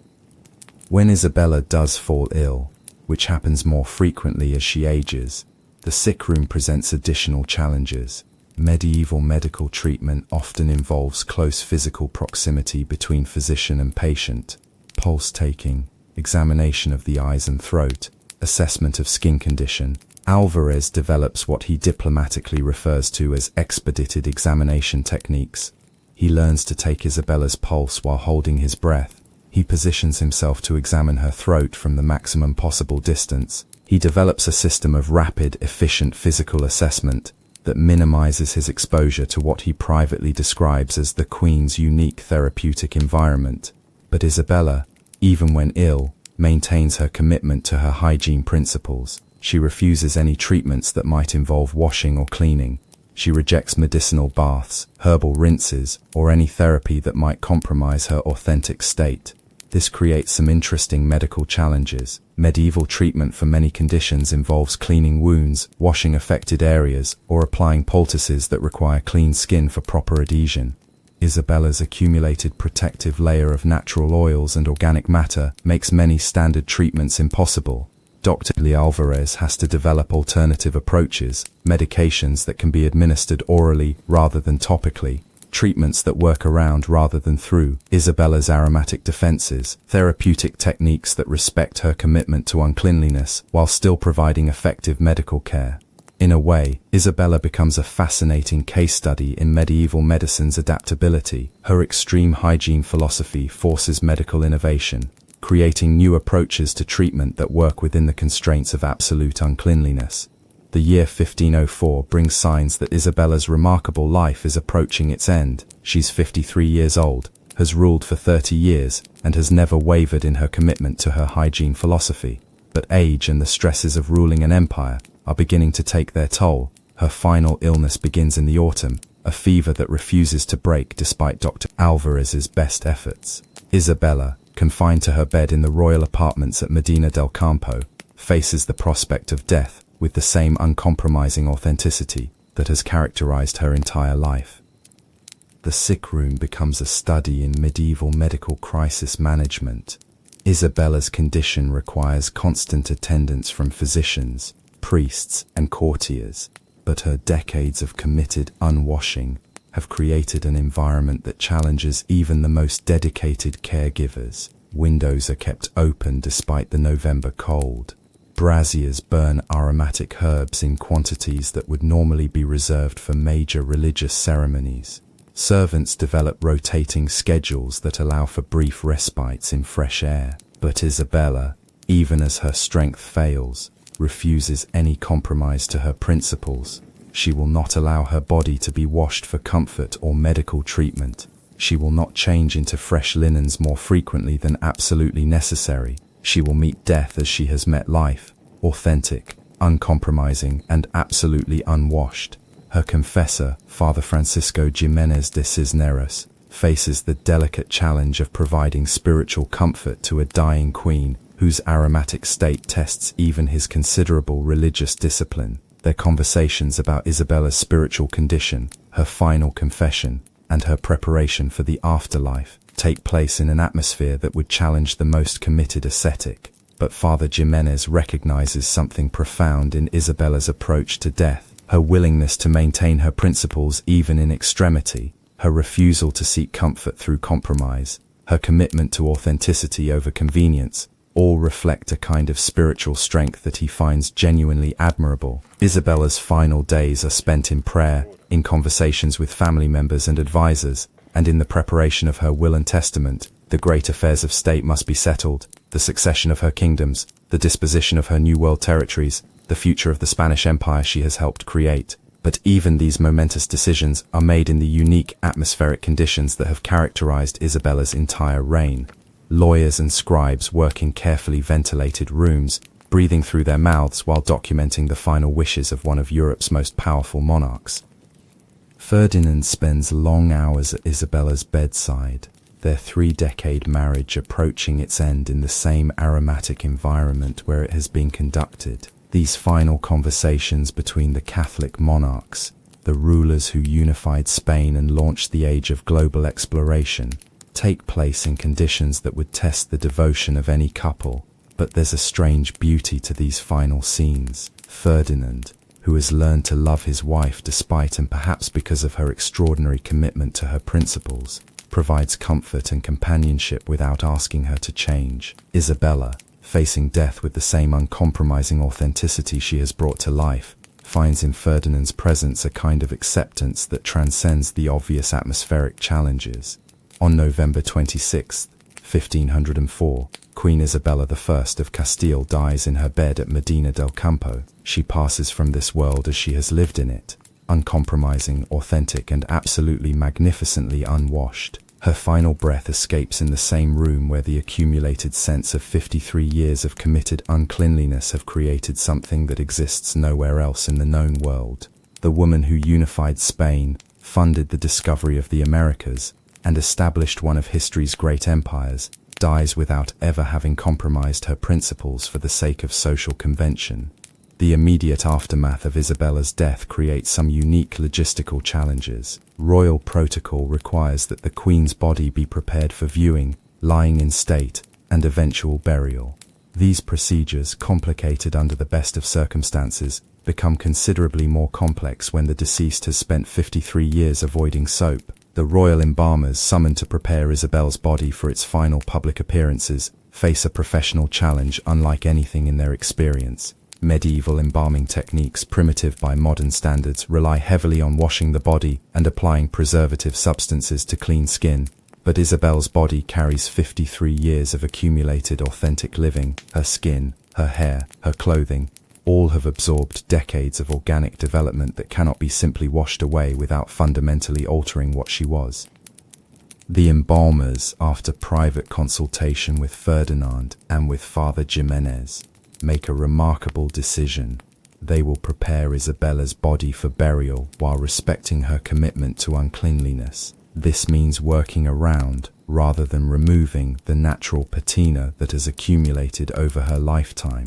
When Isabella does fall ill, which happens more frequently as she ages, the sick room presents additional challenges. Medieval medical treatment often involves close physical proximity between physician and patient, pulse taking, examination of the eyes and throat, assessment of skin condition. Alvarez develops what he diplomatically refers to as expedited examination techniques. He learns to take Isabella's pulse while holding his breath. He positions himself to examine her throat from the maximum possible distance. He develops a system of rapid, efficient physical assessment that minimizes his exposure to what he privately describes as the Queen's unique therapeutic environment. But Isabella, even when ill, maintains her commitment to her hygiene principles. She refuses any treatments that might involve washing or cleaning. She rejects medicinal baths, herbal rinses, or any therapy that might compromise her authentic state. This creates some interesting medical challenges. Medieval treatment for many conditions involves cleaning wounds, washing affected areas, or applying poultices that require clean skin for proper adhesion. Isabella's accumulated protective layer of natural oils and organic matter makes many standard treatments impossible. Dr. Lee Alvarez has to develop alternative approaches, medications that can be administered orally rather than topically, treatments that work around rather than through Isabella's aromatic defenses, therapeutic techniques that respect her commitment to uncleanliness while still providing effective medical care. In a way, Isabella becomes a fascinating case study in medieval medicine's adaptability. Her extreme hygiene philosophy forces medical innovation, creating new approaches to treatment that work within the constraints of absolute uncleanliness. The year 1504 brings signs that Isabella's remarkable life is approaching its end. She's 53 years old, has ruled for 30 years, and has never wavered in her commitment to her hygiene philosophy. But age and the stresses of ruling an empire are beginning to take their toll. Her final illness begins in the autumn, a fever that refuses to break despite Dr. Alvarez's best efforts. Isabella, confined to her bed in the royal apartments at Medina del Campo, faces the prospect of death with the same uncompromising authenticity that has characterized her entire life. The sick room becomes a study in medieval medical crisis management. Isabella's condition requires constant attendance from physicians, priests, and courtiers, but her decades of committed unwashing have created an environment that challenges even the most dedicated caregivers. Windows are kept open despite the November cold. Braziers burn aromatic herbs in quantities that would normally be reserved for major religious ceremonies. Servants develop rotating schedules that allow for brief respites in fresh air. But Isabella, even as her strength fails, refuses any compromise to her principles. She will not allow her body to be washed for comfort or medical treatment. She will not change into fresh linens more frequently than absolutely necessary. She will meet death as she has met life, authentic, uncompromising, and absolutely unwashed. Her confessor, Father Francisco Jiménez de Cisneros, faces the delicate challenge of providing spiritual comfort to a dying queen whose aromatic state tests even his considerable religious discipline. Their conversations about Isabella's spiritual condition, her final confession, and her preparation for the afterlife take place in an atmosphere that would challenge the most committed ascetic. But Father Jiménez recognizes something profound in Isabella's approach to death, her willingness to maintain her principles even in extremity, her refusal to seek comfort through compromise, her commitment to authenticity over convenience, all reflect a kind of spiritual strength that he finds genuinely admirable. Isabella's final days are spent in prayer, in conversations with family members and advisors, and in the preparation of her will and testament. The great affairs of state must be settled, the succession of her kingdoms, the disposition of her New World territories, the future of the Spanish Empire she has helped create. But even these momentous decisions are made in the unique atmospheric conditions that have characterized Isabella's entire reign. Lawyers and scribes work in carefully ventilated rooms, breathing through their mouths while documenting the final wishes of one of Europe's most powerful monarchs. Ferdinand spends long hours at Isabella's bedside, their 3-decade marriage approaching its end in the same aromatic environment where it has been conducted. These final conversations between the Catholic monarchs, the rulers who unified Spain and launched the age of global exploration, take place in conditions that would test the devotion of any couple. But there's a strange beauty to these final scenes. Ferdinand, who has learned to love his wife despite and perhaps because of her extraordinary commitment to her principles, provides comfort and companionship without asking her to change. Isabella, facing death with the same uncompromising authenticity she has brought to life, finds in Ferdinand's presence a kind of acceptance that transcends the obvious atmospheric challenges. On November 26, 1504, Queen Isabella I of Castile dies in her bed at Medina del Campo. She passes from this world as she has lived in it, uncompromising, authentic, and absolutely magnificently unwashed. Her final breath escapes in the same room where the accumulated sense of 53 years of committed uncleanliness have created something that exists nowhere else in the known world. The woman who unified Spain, funded the discovery of the Americas, and established one of history's great empires, dies without ever having compromised her principles for the sake of social convention. The immediate aftermath of Isabella's death creates some unique logistical challenges. Royal protocol requires that the Queen's body be prepared for viewing, lying in state, and eventual burial. These procedures, complicated under the best of circumstances, become considerably more complex when the deceased has spent 53 years avoiding soap. The royal embalmers summoned to prepare Isabella's body for its final public appearances face a professional challenge unlike anything in their experience. Medieval embalming techniques, primitive by modern standards, rely heavily on washing the body and applying preservative substances to clean skin. But Isabella's body carries 53 years of accumulated authentic living. Her skin, her hair, her clothing, all have absorbed decades of organic development that cannot be simply washed away without fundamentally altering what she was. The embalmers, after private consultation with Ferdinand and with Father Jimenez, make a remarkable decision. They will prepare Isabella's body for burial while respecting her commitment to uncleanliness. This means working around, rather than removing, the natural patina that has accumulated over her lifetime.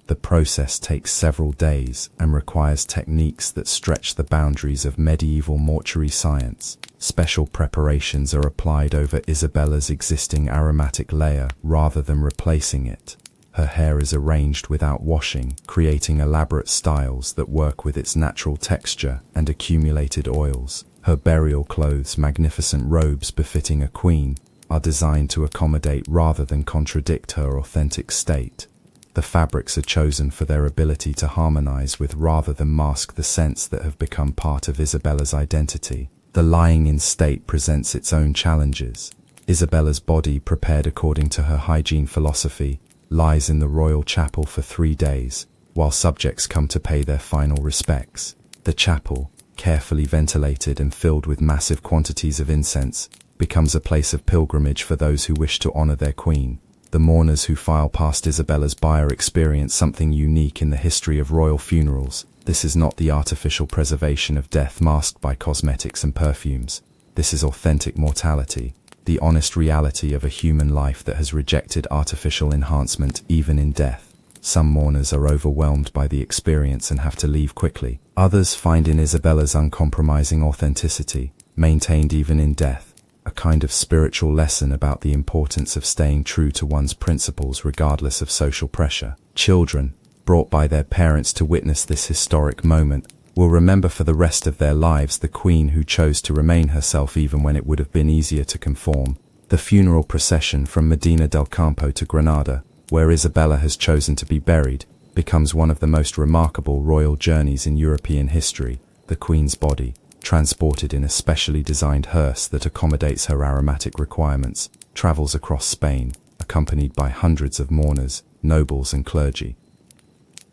The process takes several days and requires techniques that stretch the boundaries of medieval mortuary science. Special preparations are applied over Isabella's existing aromatic layer rather than replacing it. Her hair is arranged without washing, creating elaborate styles that work with its natural texture and accumulated oils. Her burial clothes, magnificent robes befitting a queen, are designed to accommodate rather than contradict her authentic state. The fabrics are chosen for their ability to harmonize with rather than mask the scents that have become part of Isabella's identity. The lying in state presents its own challenges. Isabella's body, prepared according to her hygiene philosophy, lies in the royal chapel for 3 days, while subjects come to pay their final respects. The chapel, carefully ventilated and filled with massive quantities of incense, becomes a place of pilgrimage for those who wish to honor their queen. The mourners who file past Isabella's bier experience something unique in the history of royal funerals. This is not the artificial preservation of death masked by cosmetics and perfumes. This is authentic mortality, the honest reality of a human life that has rejected artificial enhancement even in death. Some mourners are overwhelmed by the experience and have to leave quickly. Others find in Isabella's uncompromising authenticity, maintained even in death, a kind of spiritual lesson about the importance of staying true to one's principles regardless of social pressure. Children, brought by their parents to witness this historic moment, will remember for the rest of their lives the queen who chose to remain herself even when it would have been easier to conform. The funeral procession from Medina del Campo to Granada, where Isabella has chosen to be buried, becomes one of the most remarkable royal journeys in European history. The queen's body, transported in a specially designed hearse that accommodates her aromatic requirements, travels across Spain, accompanied by hundreds of mourners, nobles and clergy.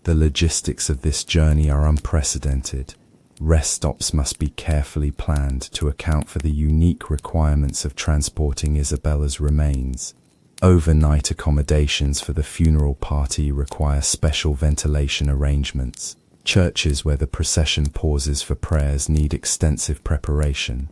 The logistics of this journey are unprecedented. Rest stops must be carefully planned to account for the unique requirements of transporting Isabella's remains. Overnight accommodations for the funeral party require special ventilation arrangements. Churches where the procession pauses for prayers need extensive preparation.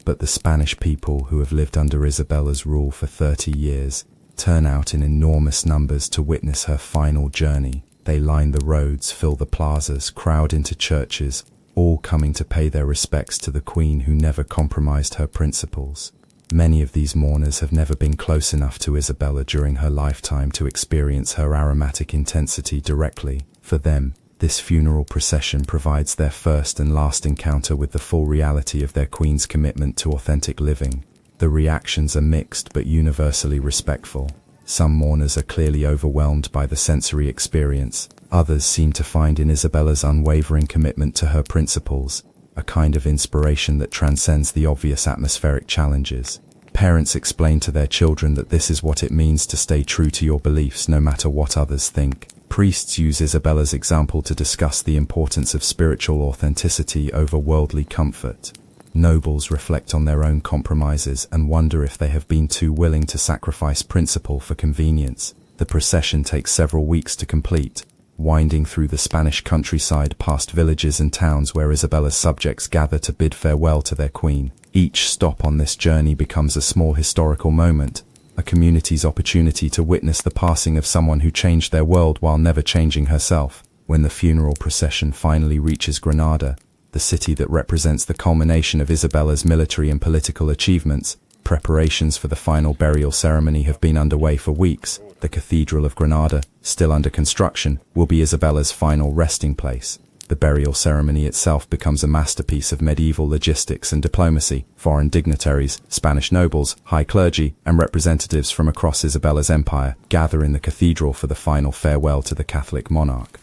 But the Spanish people who have lived under Isabella's rule for 30 years turn out in enormous numbers to witness her final journey. They line the roads, fill the plazas, crowd into churches, all coming to pay their respects to the Queen who never compromised her principles. Many of these mourners have never been close enough to Isabella during her lifetime to experience her aromatic intensity directly. For them, this funeral procession provides their first and last encounter with the full reality of their Queen's commitment to authentic living. The reactions are mixed but universally respectful. Some mourners are clearly overwhelmed by the sensory experience. Others seem to find in Isabella's unwavering commitment to her principles a kind of inspiration that transcends the obvious atmospheric challenges. Parents explain to their children that this is what it means to stay true to your beliefs no matter what others think. Priests use Isabella's example to discuss the importance of spiritual authenticity over worldly comfort. Nobles reflect on their own compromises and wonder if they have been too willing to sacrifice principle for convenience. The procession takes several weeks to complete, winding through the Spanish countryside past villages and towns where Isabella's subjects gather to bid farewell to their queen. Each stop on this journey becomes a small historical moment, a community's opportunity to witness the passing of someone who changed their world while never changing herself. When the funeral procession finally reaches Granada, the city that represents the culmination of Isabella's military and political achievements, preparations for the final burial ceremony have been underway for weeks. The Cathedral of Granada, still under construction, will be Isabella's final resting place. The burial ceremony itself becomes a masterpiece of medieval logistics and diplomacy. Foreign dignitaries, Spanish nobles, high clergy, and representatives from across Isabella's empire gather in the cathedral for the final farewell to the Catholic monarch.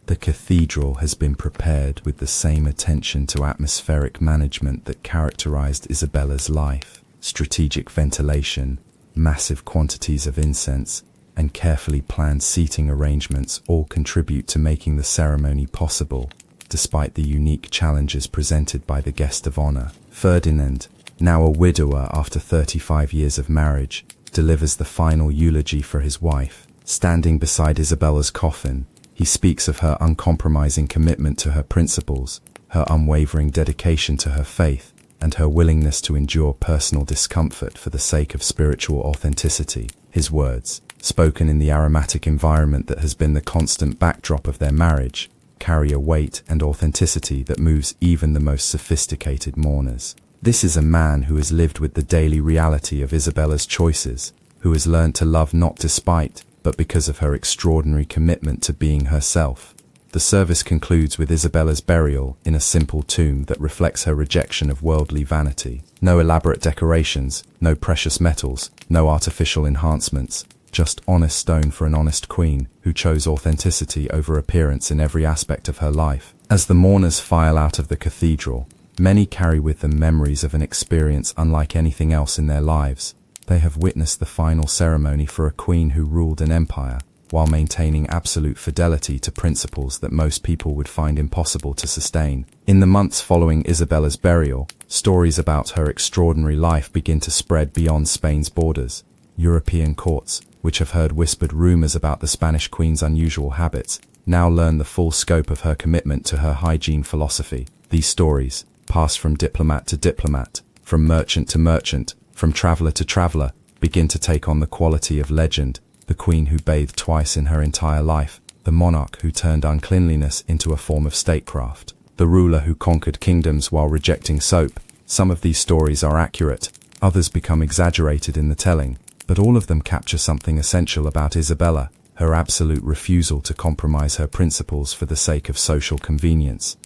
The cathedral has been prepared with the same attention to atmospheric management that characterized Isabella's life. Strategic ventilation, massive quantities of incense, and carefully planned seating arrangements all contribute to making the ceremony possible, despite the unique challenges presented by the guest of honor. Ferdinand, now a widower after 35 years of marriage, delivers the final eulogy for his wife. Standing beside Isabella's coffin, he speaks of her uncompromising commitment to her principles, her unwavering dedication to her faith, and her willingness to endure personal discomfort for the sake of spiritual authenticity. His words, spoken in the aromatic environment that has been the constant backdrop of their marriage, carry a weight and authenticity that moves even the most sophisticated mourners. This is a man who has lived with the daily reality of Isabella's choices, who has learned to love not despite, but because of her extraordinary commitment to being herself. The service concludes with Isabella's burial in a simple tomb that reflects her rejection of worldly vanity. No elaborate decorations, no precious metals, no artificial enhancements, just honest stone for an honest queen who chose authenticity over appearance in every aspect of her life. As the mourners file out of the cathedral, many carry with them memories of an experience unlike anything else in their lives. They have witnessed the final ceremony for a queen who ruled an empire, while maintaining absolute fidelity to principles that most people would find impossible to sustain. In the months following Isabella's burial, stories about her extraordinary life begin to spread beyond Spain's borders. European courts, which have heard whispered rumors about the Spanish queen's unusual habits, now learn the full scope of her commitment to her hygiene philosophy. These stories, passed from diplomat to diplomat, from merchant to merchant, from traveler to traveler, begin to take on the quality of legend. The queen who bathed twice in her entire life, the monarch who turned uncleanliness into a form of statecraft, the ruler who conquered kingdoms while rejecting soap. Some of these stories are accurate, others become exaggerated in the telling, but all of them capture something essential about Isabella, her absolute refusal to compromise her principles for the sake of social convenience.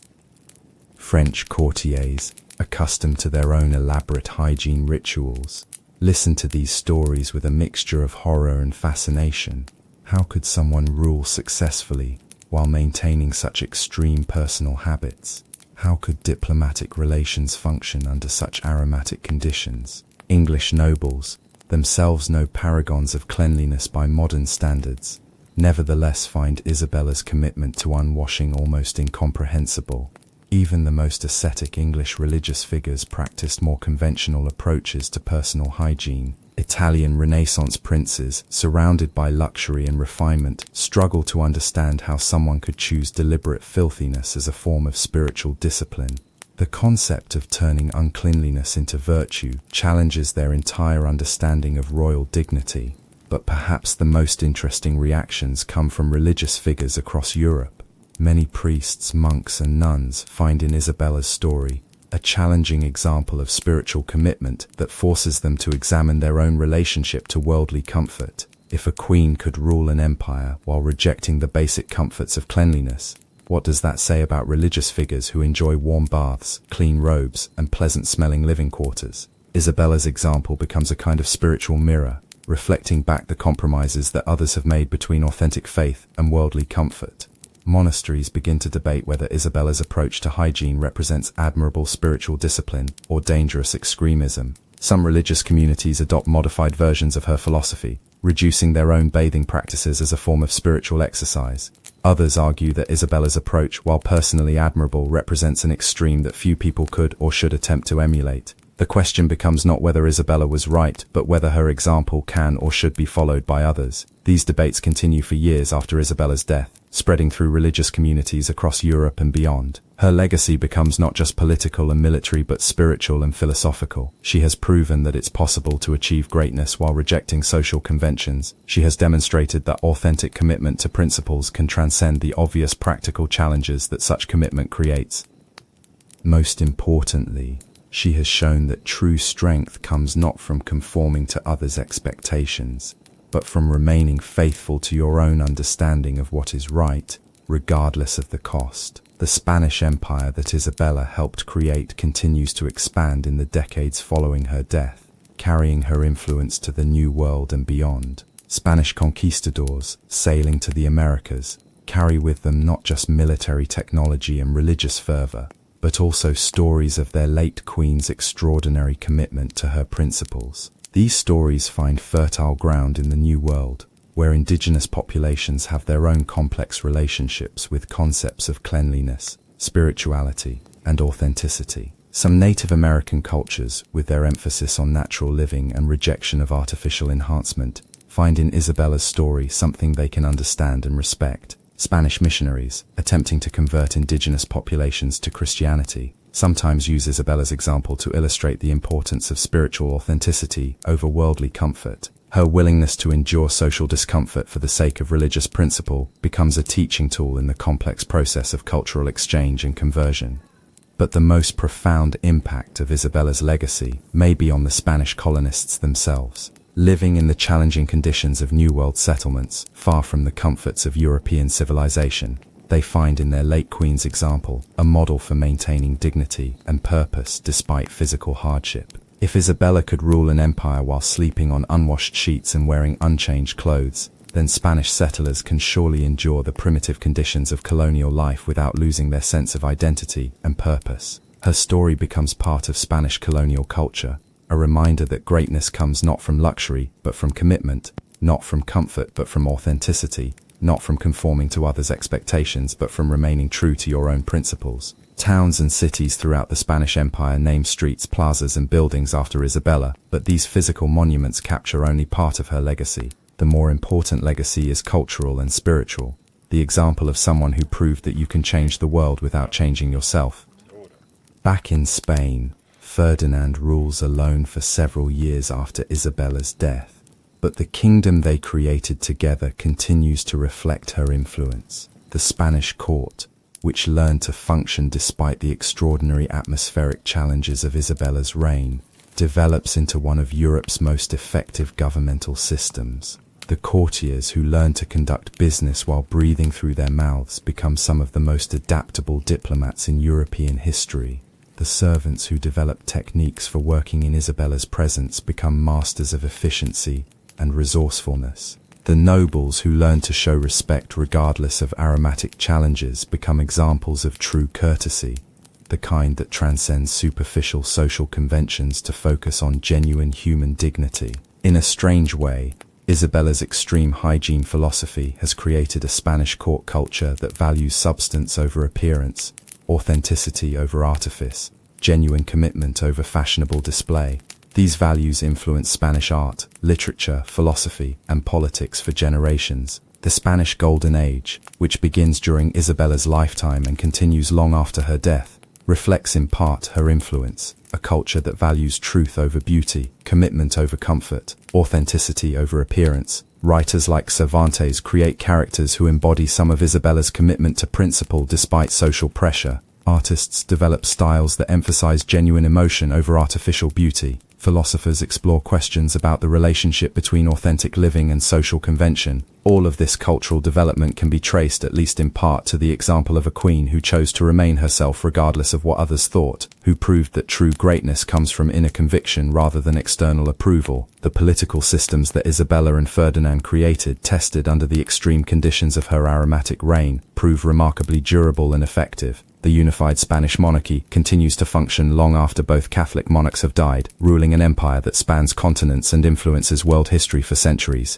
French courtiers, accustomed to their own elaborate hygiene rituals, listen to these stories with a mixture of horror and fascination. How could someone rule successfully while maintaining such extreme personal habits? How could diplomatic relations function under such aromatic conditions? English nobles, themselves no paragons of cleanliness by modern standards, nevertheless find Isabella's commitment to unwashing almost incomprehensible. Even the most ascetic English religious figures practiced more conventional approaches to personal hygiene. Italian Renaissance princes, surrounded by luxury and refinement, struggle to understand how someone could choose deliberate filthiness as a form of spiritual discipline. The concept of turning uncleanliness into virtue challenges their entire understanding of royal dignity. But perhaps the most interesting reactions come from religious figures across Europe. Many priests, monks, and nuns find in Isabella's story a challenging example of spiritual commitment that forces them to examine their own relationship to worldly comfort. If a queen could rule an empire while rejecting the basic comforts of cleanliness, what does that say about religious figures who enjoy warm baths, clean robes, and pleasant-smelling living quarters? Isabella's example becomes a kind of spiritual mirror, reflecting back the compromises that others have made between authentic faith and worldly comfort. Monasteries begin to debate whether Isabella's approach to hygiene represents admirable spiritual discipline or dangerous extremism. Some religious communities adopt modified versions of her philosophy, reducing their own bathing practices as a form of spiritual exercise. Others argue that Isabella's approach, while personally admirable, represents an extreme that few people could or should attempt to emulate. The question becomes not whether Isabella was right, but whether her example can or should be followed by others. These debates continue for years after Isabella's death, spreading through religious communities across Europe and beyond. Her legacy becomes not just political and military but spiritual and philosophical. She has proven that it's possible to achieve greatness while rejecting social conventions. She has demonstrated that authentic commitment to principles can transcend the obvious practical challenges that such commitment creates. Most importantly, she has shown that true strength comes not from conforming to others' expectations, but from remaining faithful to your own understanding of what is right, regardless of the cost. The Spanish Empire that Isabella helped create continues to expand in the decades following her death, carrying her influence to the New World and beyond. Spanish conquistadors, sailing to the Americas, carry with them not just military technology and religious fervor, but also stories of their late queen's extraordinary commitment to her principles. These stories find fertile ground in the New World, where indigenous populations have their own complex relationships with concepts of cleanliness, spirituality, and authenticity. Some Native American cultures, with their emphasis on natural living and rejection of artificial enhancement, find in Isabella's story something they can understand and respect. Spanish missionaries, attempting to convert indigenous populations to Christianity, sometimes use Isabella's example to illustrate the importance of spiritual authenticity over worldly comfort. Her willingness to endure social discomfort for the sake of religious principle becomes a teaching tool in the complex process of cultural exchange and conversion. But the most profound impact of Isabella's legacy may be on the Spanish colonists themselves. Living in the challenging conditions of New World settlements, far from the comforts of European civilization, they find in their late queen's example a model for maintaining dignity and purpose despite physical hardship. If Isabella could rule an empire while sleeping on unwashed sheets and wearing unchanged clothes, then Spanish settlers can surely endure the primitive conditions of colonial life without losing their sense of identity and purpose. Her story becomes part of Spanish colonial culture, a reminder that greatness comes not from luxury but from commitment, not from comfort but from authenticity, not from conforming to others' expectations but from remaining true to your own principles. Towns and cities throughout the Spanish Empire name streets, plazas, and buildings after Isabella, but these physical monuments capture only part of her legacy. The more important legacy is cultural and spiritual, the example of someone who proved that you can change the world without changing yourself. Back in Spain, Ferdinand rules alone for several years after Isabella's death, but the kingdom they created together continues to reflect her influence. The Spanish court, which learned to function despite the extraordinary atmospheric challenges of Isabella's reign, develops into one of Europe's most effective governmental systems. The courtiers who learn to conduct business while breathing through their mouths become some of the most adaptable diplomats in European history. The servants who develop techniques for working in Isabella's presence become masters of efficiency and resourcefulness. The nobles who learn to show respect regardless of aromatic challenges become examples of true courtesy, the kind that transcends superficial social conventions to focus on genuine human dignity. In a strange way, Isabella's extreme hygiene philosophy has created a Spanish court culture that values substance over appearance, authenticity over artifice, genuine commitment over fashionable display. These values influence Spanish art, literature, philosophy, and politics for generations. The Spanish Golden Age, which begins during Isabella's lifetime and continues long after her death, reflects in part her influence, a culture that values truth over beauty, commitment over comfort, authenticity over appearance. Writers like Cervantes create characters who embody some of Isabella's commitment to principle despite social pressure. Artists develop styles that emphasize genuine emotion over artificial beauty. Philosophers explore questions about the relationship between authentic living and social convention. All of this cultural development can be traced, at least in part, to the example of a queen who chose to remain herself regardless of what others thought, who proved that true greatness comes from inner conviction rather than external approval. The political systems that Isabella and Ferdinand created, tested under the extreme conditions of her aromatic reign, prove remarkably durable and effective. The unified Spanish monarchy continues to function long after both Catholic monarchs have died, ruling an empire that spans continents and influences world history for centuries.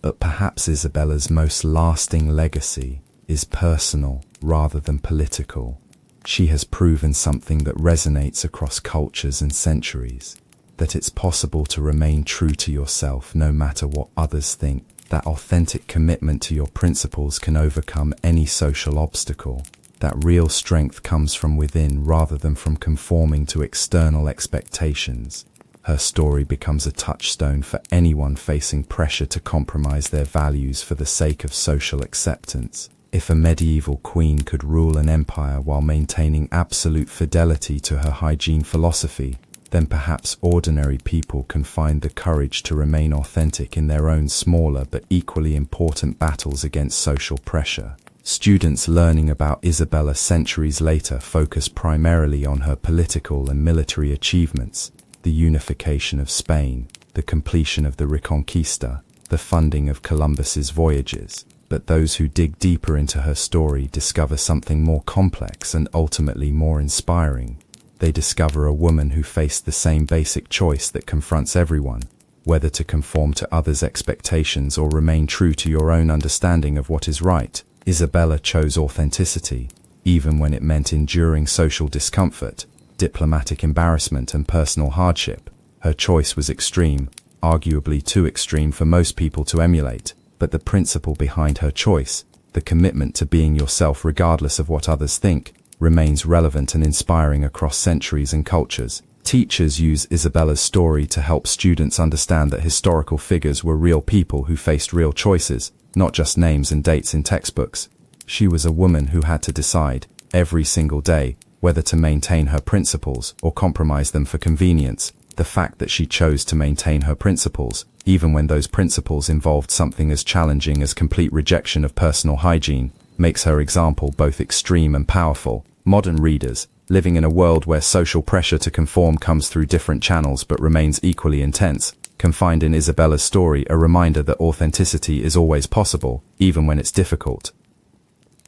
But perhaps Isabella's most lasting legacy is personal rather than political. She has proven something that resonates across cultures and centuries, that it's possible to remain true to yourself no matter what others think, that authentic commitment to your principles can overcome any social obstacle, that real strength comes from within rather than from conforming to external expectations. Her story becomes a touchstone for anyone facing pressure to compromise their values for the sake of social acceptance. If a medieval queen could rule an empire while maintaining absolute fidelity to her hygiene philosophy, then perhaps ordinary people can find the courage to remain authentic in their own smaller but equally important battles against social pressure. Students learning about Isabella centuries later focus primarily on her political and military achievements, the unification of Spain, the completion of the Reconquista, the funding of Columbus's voyages. But those who dig deeper into her story discover something more complex and ultimately more inspiring. They discover a woman who faced the same basic choice that confronts everyone, whether to conform to others' expectations or remain true to your own understanding of what is right. Isabella chose authenticity, even when it meant enduring social discomfort, diplomatic embarrassment, and personal hardship. Her choice was extreme, arguably too extreme for most people to emulate, but the principle behind her choice, the commitment to being yourself regardless of what others think, remains relevant and inspiring across centuries and cultures. Teachers use Isabella's story to help students understand that historical figures were real people who faced real choices, not just names and dates in textbooks. She was a woman who had to decide, every single day, whether to maintain her principles or compromise them for convenience. The fact that she chose to maintain her principles, even when those principles involved something as challenging as complete rejection of personal hygiene, makes her example both extreme and powerful. Modern readers, living in a world where social pressure to conform comes through different channels but remains equally intense, can find in Isabella's story a reminder that authenticity is always possible, even when it's difficult.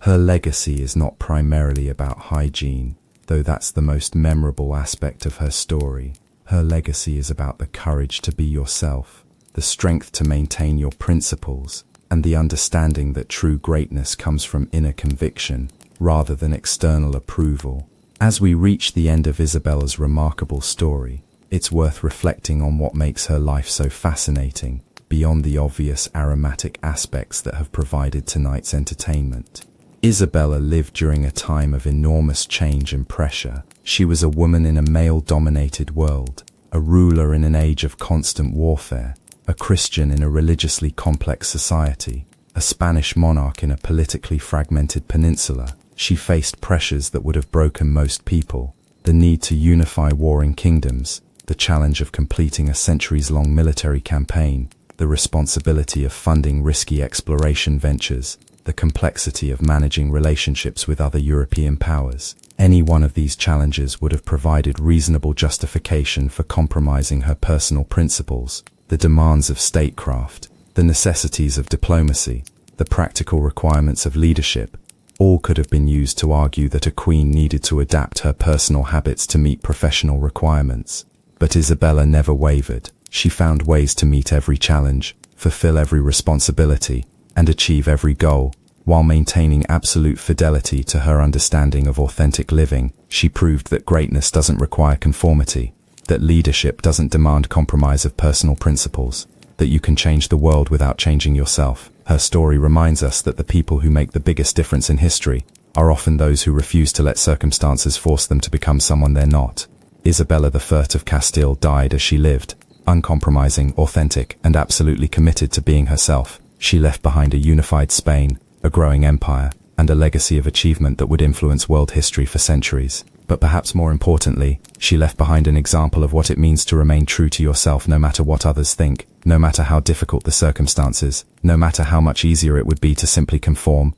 Her legacy is not primarily about hygiene, though that's the most memorable aspect of her story. Her legacy is about the courage to be yourself, the strength to maintain your principles, and the understanding that true greatness comes from inner conviction, rather than external approval. As we reach the end of Isabella's remarkable story, it's worth reflecting on what makes her life so fascinating, beyond the obvious aromatic aspects that have provided tonight's entertainment. Isabella lived during a time of enormous change and pressure. She was a woman in a male-dominated world, a ruler in an age of constant warfare, a Christian in a religiously complex society, a Spanish monarch in a politically fragmented peninsula. She faced pressures that would have broken most people: the need to unify warring kingdoms, the challenge of completing a centuries-long military campaign, the responsibility of funding risky exploration ventures, the complexity of managing relationships with other European powers. Any one of these challenges would have provided reasonable justification for compromising her personal principles. The demands of statecraft, the necessities of diplomacy, the practical requirements of leadership, all could have been used to argue that a queen needed to adapt her personal habits to meet professional requirements. But Isabella never wavered. She found ways to meet every challenge, fulfill every responsibility, and achieve every goal, While maintaining absolute fidelity to her understanding of authentic living, she proved that greatness doesn't require conformity, that leadership doesn't demand compromise of personal principles, that you can change the world without changing yourself. Her story reminds us that the people who make the biggest difference in history are often those who refuse to let circumstances force them to become someone they're not. Isabella I of Castile died as she lived, uncompromising, authentic, and absolutely committed to being herself. She left behind a unified Spain, a growing empire, and a legacy of achievement that would influence world history for centuries. But perhaps more importantly, she left behind an example of what it means to remain true to yourself no matter what others think, no matter how difficult the circumstances, no matter how much easier it would be to simply conform.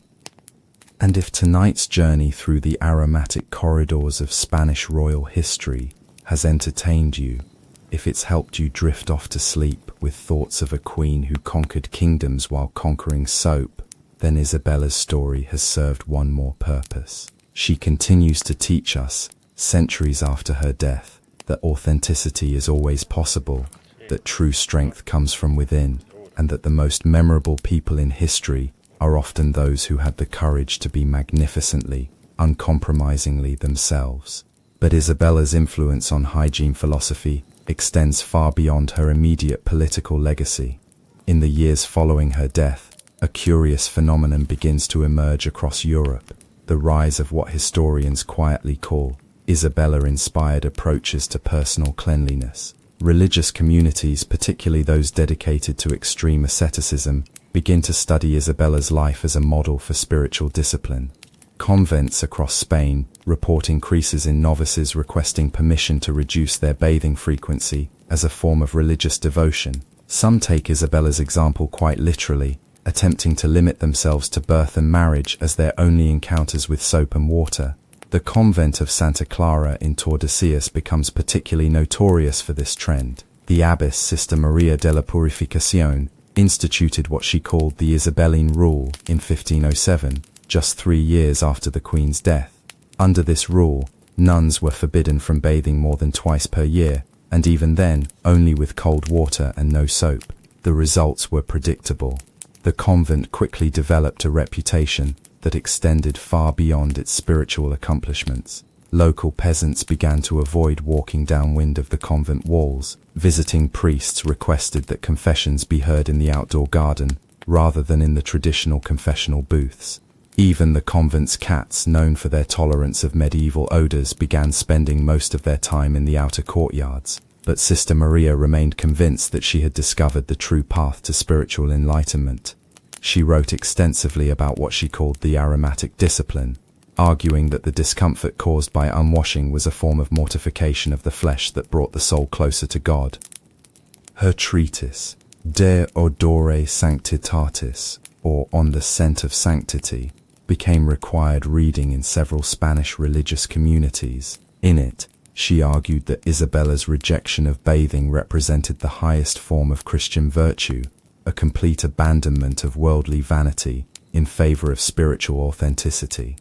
And if tonight's journey through the aromatic corridors of Spanish royal history has entertained you, if it's helped you drift off to sleep with thoughts of a queen who conquered kingdoms while conquering soap, then Isabella's story has served one more purpose. She continues to teach us, centuries after her death, that authenticity is always possible, that true strength comes from within, and that the most memorable people in history are often those who had the courage to be magnificently, uncompromisingly themselves. But Isabella's influence on hygiene philosophy extends far beyond her immediate political legacy. In the years following her death, a curious phenomenon begins to emerge across Europe, the rise of what historians quietly call Isabella-inspired approaches to personal cleanliness. Religious communities, particularly those dedicated to extreme asceticism, begin to study Isabella's life as a model for spiritual discipline. Convents across Spain report increases in novices requesting permission to reduce their bathing frequency as a form of religious devotion. Some take Isabella's example quite literally, attempting to limit themselves to birth and marriage as their only encounters with soap and water. The convent of Santa Clara in Tordesillas becomes particularly notorious for this trend. The abbess Sister Maria de la Purificación instituted what she called the Isabellian rule in 1507, just 3 years after the Queen's death. Under this rule, nuns were forbidden from bathing more than twice per year, and even then, only with cold water and no soap. The results were predictable. The convent quickly developed a reputation that extended far beyond its spiritual accomplishments. Local peasants began to avoid walking downwind of the convent walls. Visiting priests requested that confessions be heard in the outdoor garden, rather than in the traditional confessional booths. Even the convent's cats, known for their tolerance of medieval odors, began spending most of their time in the outer courtyards. But Sister Maria remained convinced that she had discovered the true path to spiritual enlightenment. She wrote extensively about what she called the aromatic discipline, arguing that the discomfort caused by unwashing was a form of mortification of the flesh that brought the soul closer to God. Her treatise, De Odore Sanctitatis, or On the Scent of Sanctity, became required reading in several Spanish religious communities. In it, she argued that Isabella's rejection of bathing represented the highest form of Christian virtue, a complete abandonment of worldly vanity in favor of spiritual authenticity.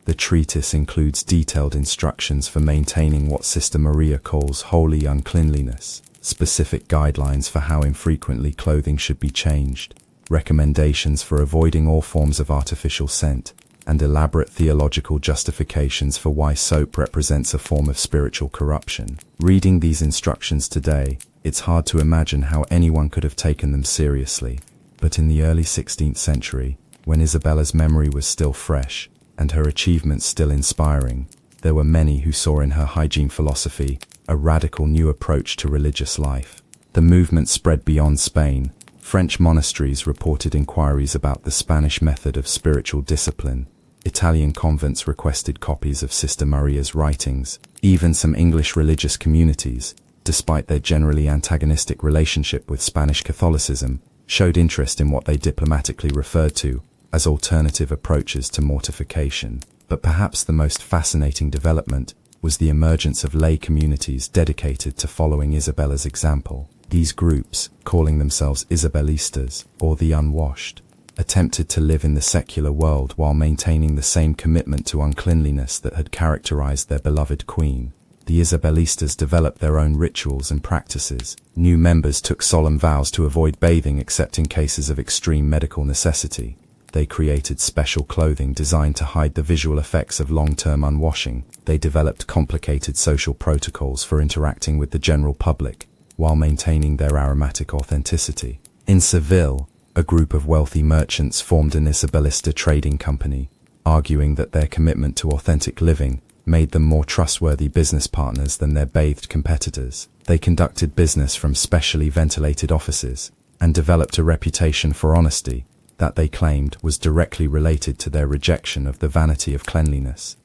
The treatise includes detailed instructions for maintaining what Sister Maria calls holy uncleanliness, specific guidelines for how infrequently clothing should be changed, recommendations for avoiding all forms of artificial scent, and elaborate theological justifications for why soap represents a form of spiritual corruption. Reading these instructions today, it's hard to imagine how anyone could have taken them seriously. But in the early 16th century, when Isabella's memory was still fresh, and her achievements still inspiring, there were many who saw in her hygiene philosophy a radical new approach to religious life. The movement spread beyond Spain. French monasteries reported inquiries about the Spanish method of spiritual discipline. Italian convents requested copies of Sister Maria's writings. Even some English religious communities, despite their generally antagonistic relationship with Spanish Catholicism, showed interest in what they diplomatically referred to as alternative approaches to mortification. But perhaps the most fascinating development was the emergence of lay communities dedicated to following Isabella's example. These groups, calling themselves Isabellistas, or the unwashed, attempted to live in the secular world while maintaining the same commitment to uncleanliness that had characterized their beloved queen. The Isabellistas developed their own rituals and practices. New members took solemn vows to avoid bathing except in cases of extreme medical necessity. They created special clothing designed to hide the visual effects of long-term unwashing. They developed complicated social protocols for interacting with the general public, while maintaining their aromatic authenticity. In Seville, a group of wealthy merchants formed an Isabellista trading company, arguing that their commitment to authentic living made them more trustworthy business partners than their bathed competitors. They conducted business from specially ventilated offices, and developed a reputation for honesty that they claimed was directly related to their rejection of the vanity of cleanliness.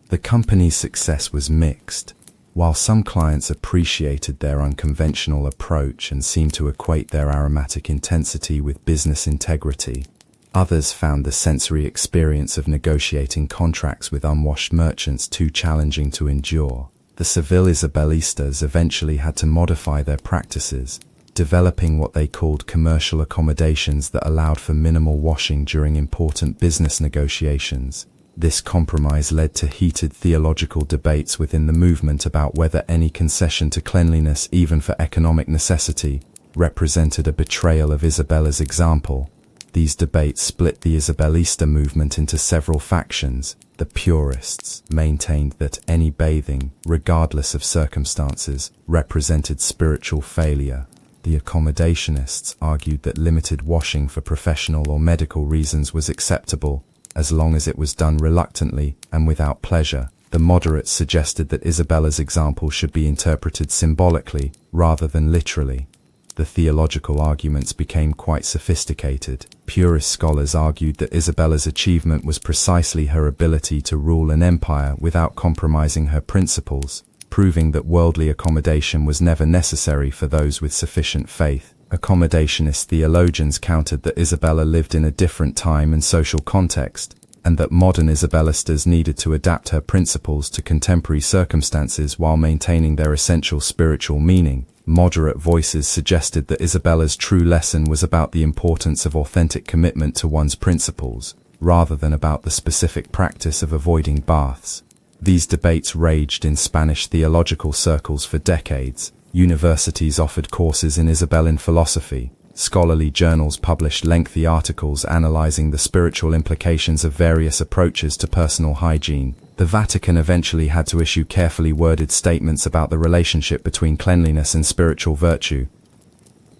The company's success was mixed. While some clients appreciated their unconventional approach and seemed to equate their aromatic intensity with business integrity, others found the sensory experience of negotiating contracts with unwashed merchants too challenging to endure. The Seville Isabellistas eventually had to modify their practices, developing what they called commercial accommodations that allowed for minimal washing during important business negotiations. This compromise led to heated theological debates within the movement about whether any concession to cleanliness, even for economic necessity, represented a betrayal of Isabella's example. These debates split the Isabellista movement into several factions. The purists maintained that any bathing, regardless of circumstances, represented spiritual failure. The accommodationists argued that limited washing for professional or medical reasons was acceptable, as long as it was done reluctantly and without pleasure. The moderates suggested that Isabella's example should be interpreted symbolically rather than literally. The theological arguments became quite sophisticated. Purist scholars argued that Isabella's achievement was precisely her ability to rule an empire without compromising her principles, proving that worldly accommodation was never necessary for those with sufficient faith. Accommodationist theologians countered that Isabella lived in a different time and social context, and that modern Isabellistas needed to adapt her principles to contemporary circumstances while maintaining their essential spiritual meaning. Moderate voices suggested that Isabella's true lesson was about the importance of authentic commitment to one's principles, rather than about the specific practice of avoiding baths. These debates raged in Spanish theological circles for decades. Universities offered courses in Isabellian philosophy. Scholarly journals published lengthy articles analyzing the spiritual implications of various approaches to personal hygiene. The Vatican eventually had to issue carefully worded statements about the relationship between cleanliness and spiritual virtue.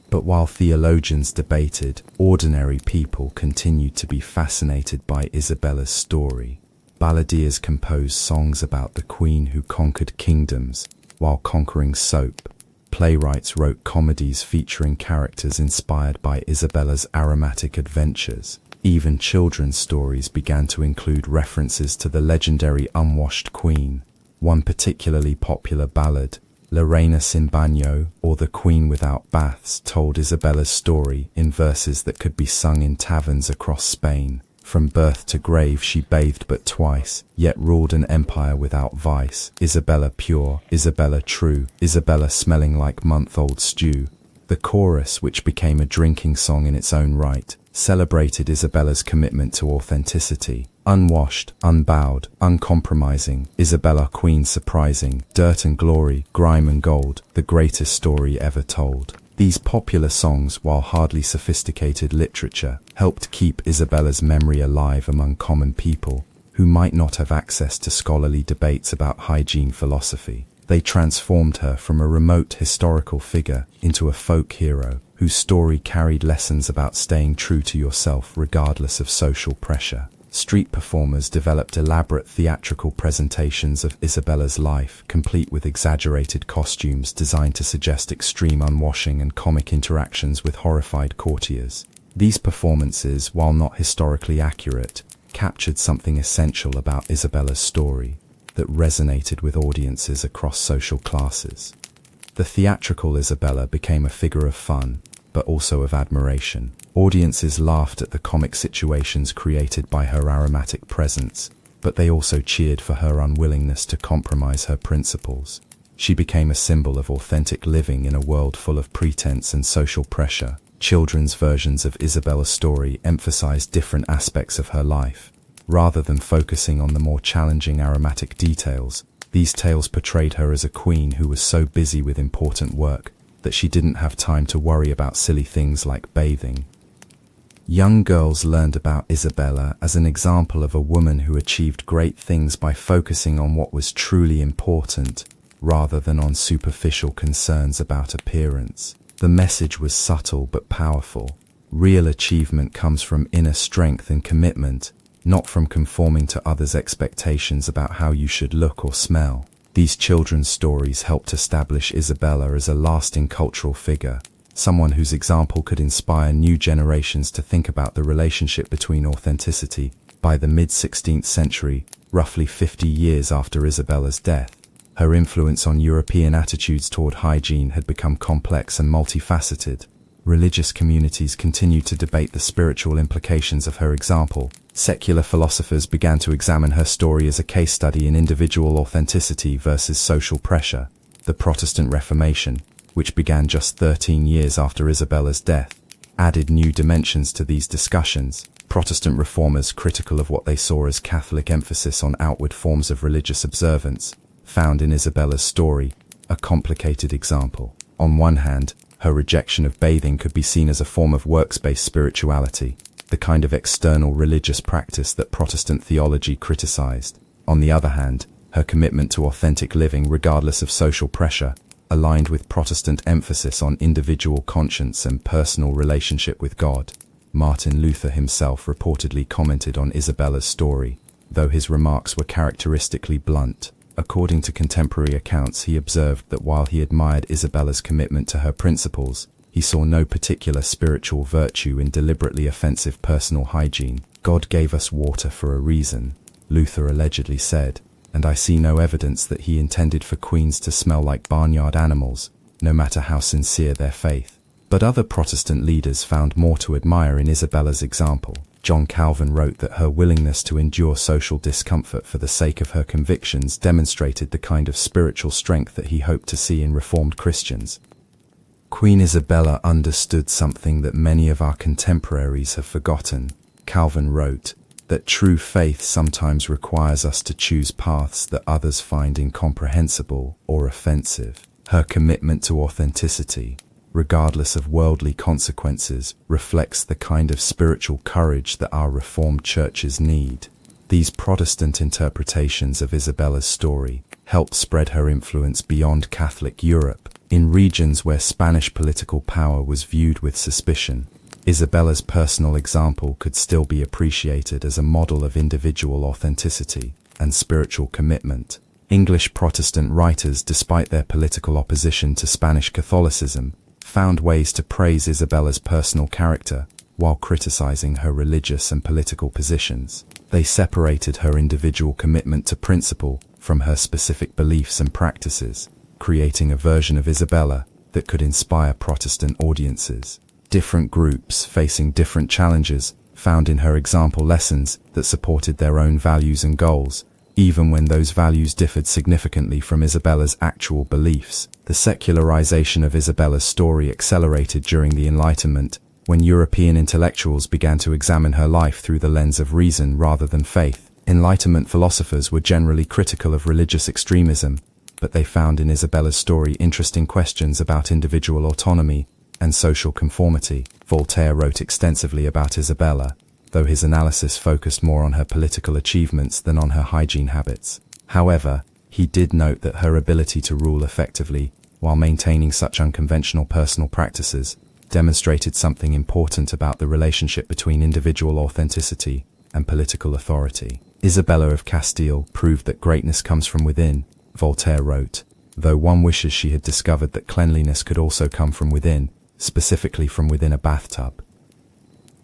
But while theologians debated, ordinary people continued to be fascinated by Isabella's story. Balladeers composed songs about the queen who conquered kingdoms while conquering soap. Playwrights wrote comedies featuring characters inspired by Isabella's aromatic adventures. Even children's stories began to include references to the legendary unwashed queen. One particularly popular ballad, La Reina sin Baño, or The Queen Without Baths, told Isabella's story in verses that could be sung in taverns across Spain. From birth to grave she bathed but twice, yet ruled an empire without vice. Isabella pure, Isabella true, Isabella smelling like month-old stew. The chorus, which became a drinking song in its own right, celebrated Isabella's commitment to authenticity. Unwashed, unbowed, uncompromising, Isabella queen surprising, dirt and glory, grime and gold, the greatest story ever told. These popular songs, while hardly sophisticated literature, helped keep Isabella's memory alive among common people who might not have access to scholarly debates about hygiene philosophy. They transformed her from a remote historical figure into a folk hero whose story carried lessons about staying true to yourself regardless of social pressure. Street performers developed elaborate theatrical presentations of Isabella's life, complete with exaggerated costumes designed to suggest extreme unwashing and comic interactions with horrified courtiers. These performances, while not historically accurate, captured something essential about Isabella's story that resonated with audiences across social classes. The theatrical Isabella became a figure of fun, but also of admiration. Audiences laughed at the comic situations created by her aromatic presence, but they also cheered for her unwillingness to compromise her principles. She became a symbol of authentic living in a world full of pretense and social pressure. Children's versions of Isabella's story emphasized different aspects of her life. Rather than focusing on the more challenging aromatic details, these tales portrayed her as a queen who was so busy with important work that she didn't have time to worry about silly things like bathing. Young girls learned about Isabella as an example of a woman who achieved great things by focusing on what was truly important, rather than on superficial concerns about appearance. The message was subtle but powerful. Real achievement comes from inner strength and commitment, not from conforming to others' expectations about how you should look or smell. These children's stories helped establish Isabella as a lasting cultural figure, someone whose example could inspire new generations to think about the relationship between authenticity. By the mid-16th century, roughly 50 years after Isabella's death, her influence on European attitudes toward hygiene had become complex and multifaceted. Religious communities continued to debate the spiritual implications of her example. Secular philosophers began to examine her story as a case study in individual authenticity versus social pressure. The Protestant Reformation, which began just 13 years after Isabella's death, added new dimensions to these discussions. Protestant reformers, critical of what they saw as Catholic emphasis on outward forms of religious observance, found in Isabella's story a complicated example. On one hand, her rejection of bathing could be seen as a form of works-based spirituality, the kind of external religious practice that Protestant theology criticized. On the other hand, her commitment to authentic living regardless of social pressure aligned with Protestant emphasis on individual conscience and personal relationship with God. Martin Luther himself reportedly commented on Isabella's story, though his remarks were characteristically blunt. According to contemporary accounts, he observed that while he admired Isabella's commitment to her principles, he saw no particular spiritual virtue in deliberately offensive personal hygiene. God gave us water for a reason, Luther allegedly said, and I see no evidence that he intended for queens to smell like barnyard animals, no matter how sincere their faith. But other Protestant leaders found more to admire in Isabella's example. John Calvin wrote that her willingness to endure social discomfort for the sake of her convictions demonstrated the kind of spiritual strength that he hoped to see in Reformed Christians. Queen Isabella understood something that many of our contemporaries have forgotten. Calvin wrote that true faith sometimes requires us to choose paths that others find incomprehensible or offensive. Her commitment to authenticity, regardless of worldly consequences, reflects the kind of spiritual courage that our Reformed churches need. These Protestant interpretations of Isabella's story helped spread her influence beyond Catholic Europe. In regions where Spanish political power was viewed with suspicion, Isabella's personal example could still be appreciated as a model of individual authenticity and spiritual commitment. English Protestant writers, despite their political opposition to Spanish Catholicism, found ways to praise Isabella's personal character while criticizing her religious and political positions. They separated her individual commitment to principle from her specific beliefs and practices, creating a version of Isabella that could inspire Protestant audiences. Different groups facing different challenges found in her example lessons that supported their own values and goals, even when those values differed significantly from Isabella's actual beliefs. The secularization of Isabella's story accelerated during the Enlightenment, when European intellectuals began to examine her life through the lens of reason rather than faith. Enlightenment philosophers were generally critical of religious extremism, but they found in Isabella's story interesting questions about individual autonomy and social conformity. Voltaire wrote extensively about Isabella, though his analysis focused more on her political achievements than on her hygiene habits. However, he did note that her ability to rule effectively while maintaining such unconventional personal practices demonstrated something important about the relationship between individual authenticity and political authority. Isabella of Castile proved that greatness comes from within, Voltaire wrote, though one wishes she had discovered that cleanliness could also come from within, specifically from within a bathtub.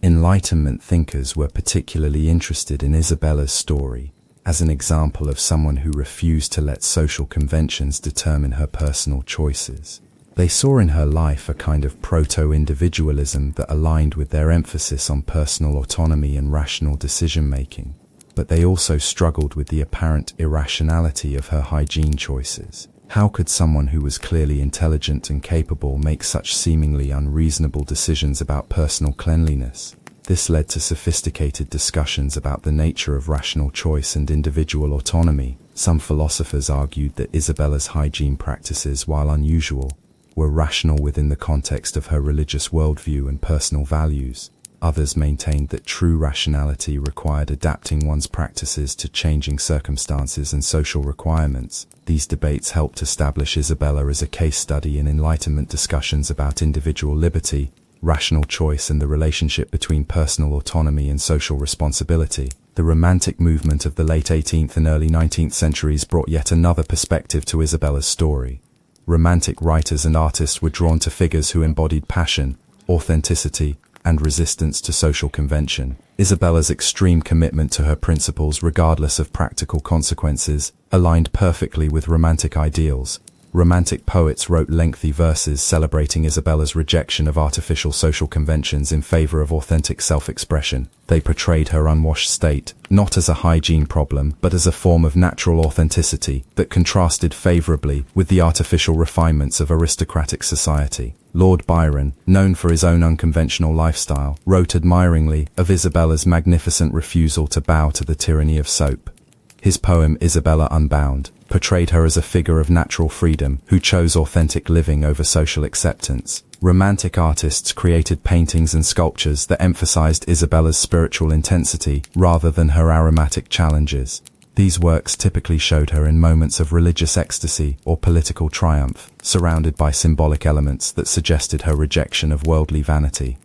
Enlightenment thinkers were particularly interested in Isabella's story as an example of someone who refused to let social conventions determine her personal choices. They saw in her life a kind of proto-individualism that aligned with their emphasis on personal autonomy and rational decision-making, but they also struggled with the apparent irrationality of her hygiene choices. How could someone who was clearly intelligent and capable make such seemingly unreasonable decisions about personal cleanliness? This led to sophisticated discussions about the nature of rational choice and individual autonomy. Some philosophers argued that Isabella's hygiene practices, while unusual, were rational within the context of her religious worldview and personal values. Others maintained that true rationality required adapting one's practices to changing circumstances and social requirements. These debates helped establish Isabella as a case study in Enlightenment discussions about individual liberty, rational choice, and the relationship between personal autonomy and social responsibility. The Romantic movement of the late 18th and early 19th centuries brought yet another perspective to Isabella's story. Romantic writers and artists were drawn to figures who embodied passion, authenticity, and resistance to social convention. Isabella's extreme commitment to her principles, regardless of practical consequences, aligned perfectly with Romantic ideals. Romantic poets wrote lengthy verses celebrating Isabella's rejection of artificial social conventions in favor of authentic self-expression. They portrayed her unwashed state, not as a hygiene problem, but as a form of natural authenticity that contrasted favorably with the artificial refinements of aristocratic society. Lord Byron, known for his own unconventional lifestyle, wrote admiringly of Isabella's magnificent refusal to bow to the tyranny of soap. His poem Isabella Unbound portrayed her as a figure of natural freedom who chose authentic living over social acceptance. Romantic artists created paintings and sculptures that emphasized Isabella's spiritual intensity rather than her aromatic challenges. These works typically showed her in moments of religious ecstasy or political triumph, surrounded by symbolic elements that suggested her rejection of worldly vanity.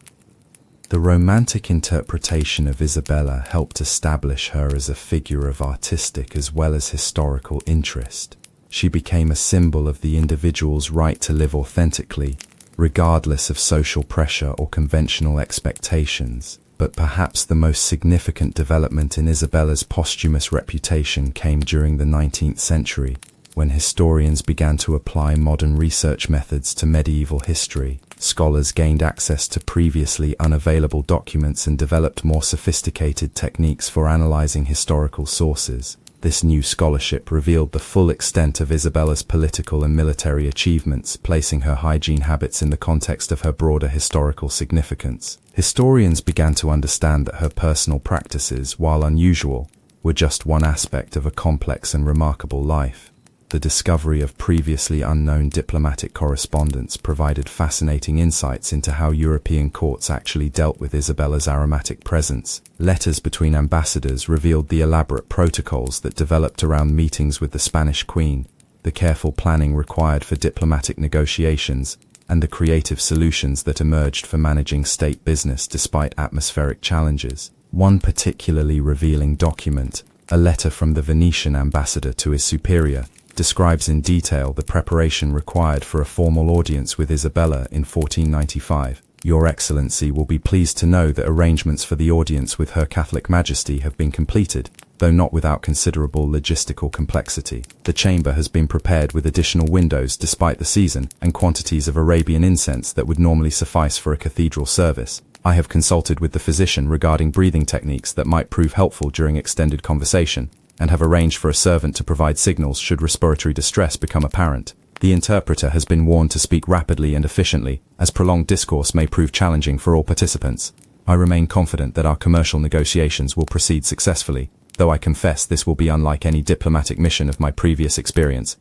The Romantic interpretation of Isabella helped establish her as a figure of artistic as well as historical interest. She became a symbol of the individual's right to live authentically, regardless of social pressure or conventional expectations. But perhaps the most significant development in Isabella's posthumous reputation came during the 19th century, when historians began to apply modern research methods to medieval history. Scholars gained access to previously unavailable documents and developed more sophisticated techniques for analyzing historical sources. This new scholarship revealed the full extent of Isabella's political and military achievements, placing her hygiene habits in the context of her broader historical significance. Historians began to understand that her personal practices, while unusual, were just one aspect of a complex and remarkable life. The discovery of previously unknown diplomatic correspondence provided fascinating insights into how European courts actually dealt with Isabella's aromatic presence. Letters between ambassadors revealed the elaborate protocols that developed around meetings with the Spanish Queen, the careful planning required for diplomatic negotiations, and the creative solutions that emerged for managing state business despite atmospheric challenges. One particularly revealing document, a letter from the Venetian ambassador to his superior, describes in detail the preparation required for a formal audience with Isabella in 1495. Your Excellency will be pleased to know that arrangements for the audience with Her Catholic Majesty have been completed, though not without considerable logistical complexity. The chamber has been prepared with additional windows despite the season, and quantities of Arabian incense that would normally suffice for a cathedral service. I have consulted with the physician regarding breathing techniques that might prove helpful during extended conversation, and have arranged for a servant to provide signals should respiratory distress become apparent. The interpreter has been warned to speak rapidly and efficiently, as prolonged discourse may prove challenging for all participants. I remain confident that our commercial negotiations will proceed successfully, though I confess this will be unlike any diplomatic mission of my previous experience.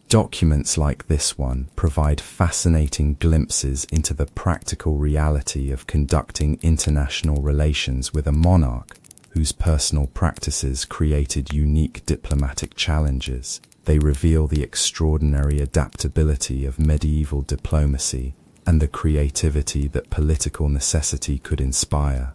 Documents like this one provide fascinating glimpses into the practical reality of conducting international relations with a monarch whose personal practices created unique diplomatic challenges. They reveal the extraordinary adaptability of medieval diplomacy and the creativity that political necessity could inspire.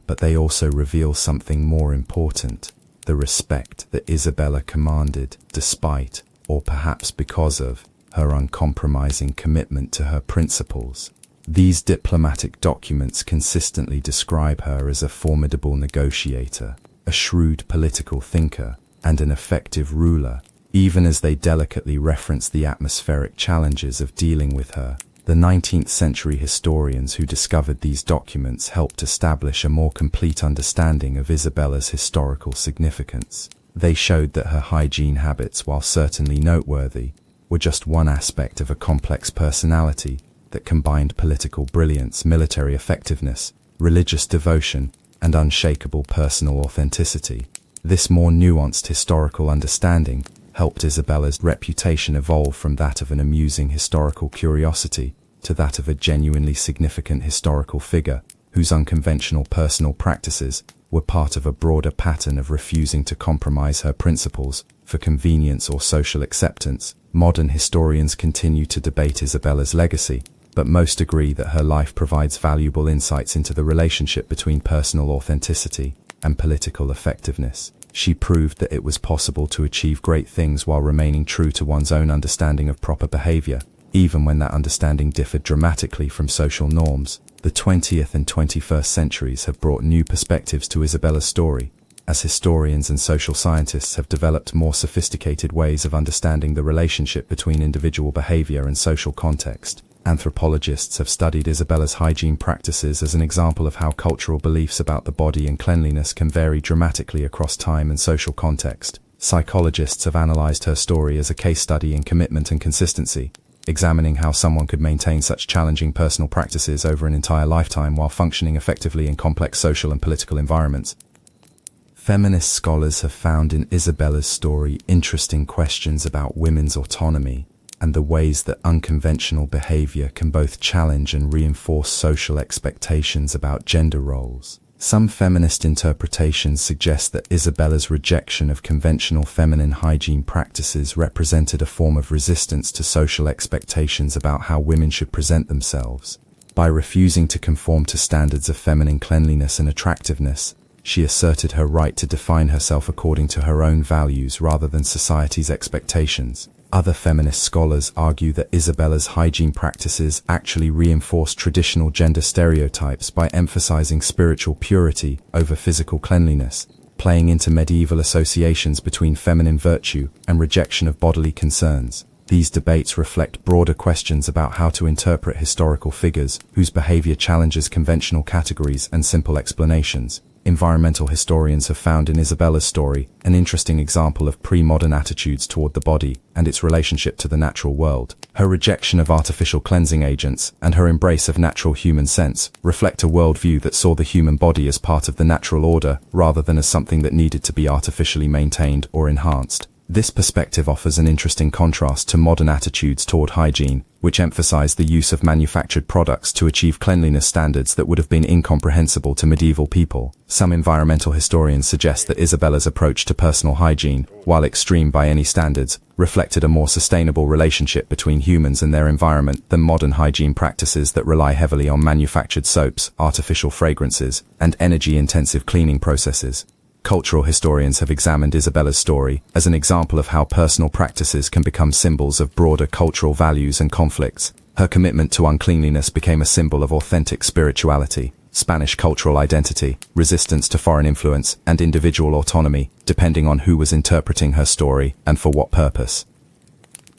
But they also reveal something more important, the respect that Isabella commanded despite, or perhaps because of, her uncompromising commitment to her principles. These diplomatic documents consistently describe her as a formidable negotiator, a shrewd political thinker, and an effective ruler, even as they delicately reference the atmospheric challenges of dealing with her. The 19th century historians who discovered these documents helped establish a more complete understanding of Isabella's historical significance. They showed that her hygiene habits, while certainly noteworthy, were just one aspect of a complex personality that combined political brilliance, military effectiveness, religious devotion, and unshakable personal authenticity. This more nuanced historical understanding helped Isabella's reputation evolve from that of an amusing historical curiosity to that of a genuinely significant historical figure whose unconventional personal practices were part of a broader pattern of refusing to compromise her principles for convenience or social acceptance. Modern historians continue to debate Isabella's legacy, but most agree that her life provides valuable insights into the relationship between personal authenticity and political effectiveness. She proved that it was possible to achieve great things while remaining true to one's own understanding of proper behavior, even when that understanding differed dramatically from social norms. The 20th and 21st centuries have brought new perspectives to Isabella's story, as historians and social scientists have developed more sophisticated ways of understanding the relationship between individual behavior and social context. Anthropologists have studied Isabella's hygiene practices as an example of how cultural beliefs about the body and cleanliness can vary dramatically across time and social context. Psychologists have analyzed her story as a case study in commitment and consistency, examining how someone could maintain such challenging personal practices over an entire lifetime while functioning effectively in complex social and political environments. Feminist scholars have found in Isabella's story interesting questions about women's autonomy and the ways that unconventional behavior can both challenge and reinforce social expectations about gender roles. Some feminist interpretations suggest that Isabella's rejection of conventional feminine hygiene practices represented a form of resistance to social expectations about how women should present themselves. By refusing to conform to standards of feminine cleanliness and attractiveness, she asserted her right to define herself according to her own values rather than society's expectations. Other feminist scholars argue that Isabella's hygiene practices actually reinforced traditional gender stereotypes by emphasizing spiritual purity over physical cleanliness, playing into medieval associations between feminine virtue and rejection of bodily concerns. These debates reflect broader questions about how to interpret historical figures whose behavior challenges conventional categories and simple explanations. Environmental historians have found in Isabella's story an interesting example of pre-modern attitudes toward the body and its relationship to the natural world. Her rejection of artificial cleansing agents and her embrace of natural human sense reflect a worldview that saw the human body as part of the natural order rather than as something that needed to be artificially maintained or enhanced. This perspective offers an interesting contrast to modern attitudes toward hygiene, which emphasize the use of manufactured products to achieve cleanliness standards that would have been incomprehensible to medieval people. Some environmental historians suggest that Isabella's approach to personal hygiene, while extreme by any standards, reflected a more sustainable relationship between humans and their environment than modern hygiene practices that rely heavily on manufactured soaps, artificial fragrances, and energy-intensive cleaning processes. Cultural historians have examined Isabella's story as an example of how personal practices can become symbols of broader cultural values and conflicts. Her commitment to uncleanliness became a symbol of authentic spirituality, Spanish cultural identity, resistance to foreign influence, and individual autonomy, depending on who was interpreting her story and for what purpose.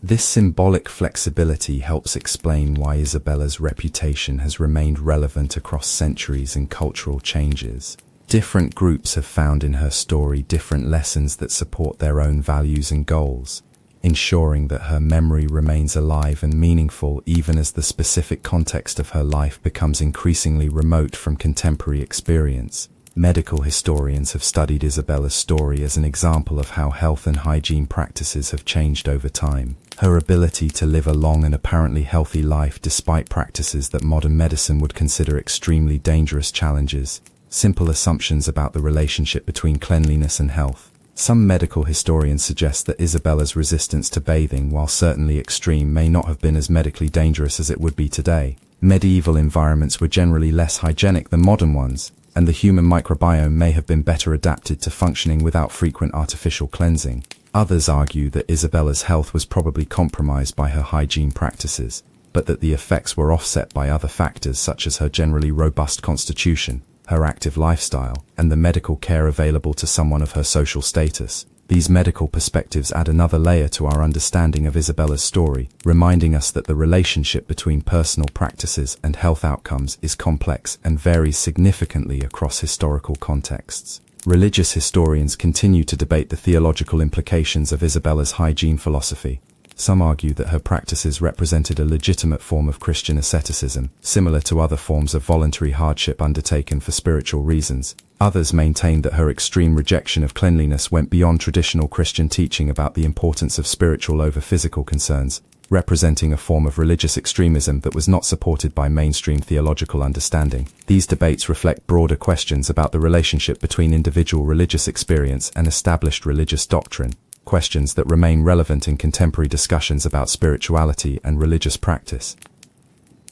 This symbolic flexibility helps explain why Isabella's reputation has remained relevant across centuries and cultural changes. Different groups have found in her story different lessons that support their own values and goals, ensuring that her memory remains alive and meaningful even as the specific context of her life becomes increasingly remote from contemporary experience. Medical historians have studied Isabella's story as an example of how health and hygiene practices have changed over time. Her ability to live a long and apparently healthy life despite practices that modern medicine would consider extremely dangerous challenges. Simple assumptions about the relationship between cleanliness and health. Some medical historians suggest that Isabella's resistance to bathing, while certainly extreme, may not have been as medically dangerous as it would be today. Medieval environments were generally less hygienic than modern ones, and the human microbiome may have been better adapted to functioning without frequent artificial cleansing. Others argue that Isabella's health was probably compromised by her hygiene practices, but that the effects were offset by other factors such as her generally robust constitution, her active lifestyle, and the medical care available to someone of her social status. These medical perspectives add another layer to our understanding of Isabella's story, reminding us that the relationship between personal practices and health outcomes is complex and varies significantly across historical contexts. Religious historians continue to debate the theological implications of Isabella's hygiene philosophy. Some argue that her practices represented a legitimate form of Christian asceticism, similar to other forms of voluntary hardship undertaken for spiritual reasons. Others maintain that her extreme rejection of cleanliness went beyond traditional Christian teaching about the importance of spiritual over physical concerns. representing a form of religious extremism that was not supported by mainstream theological understanding. These debates reflect broader questions about the relationship between individual religious experience and established religious doctrine, questions that remain relevant in contemporary discussions about spirituality and religious practice.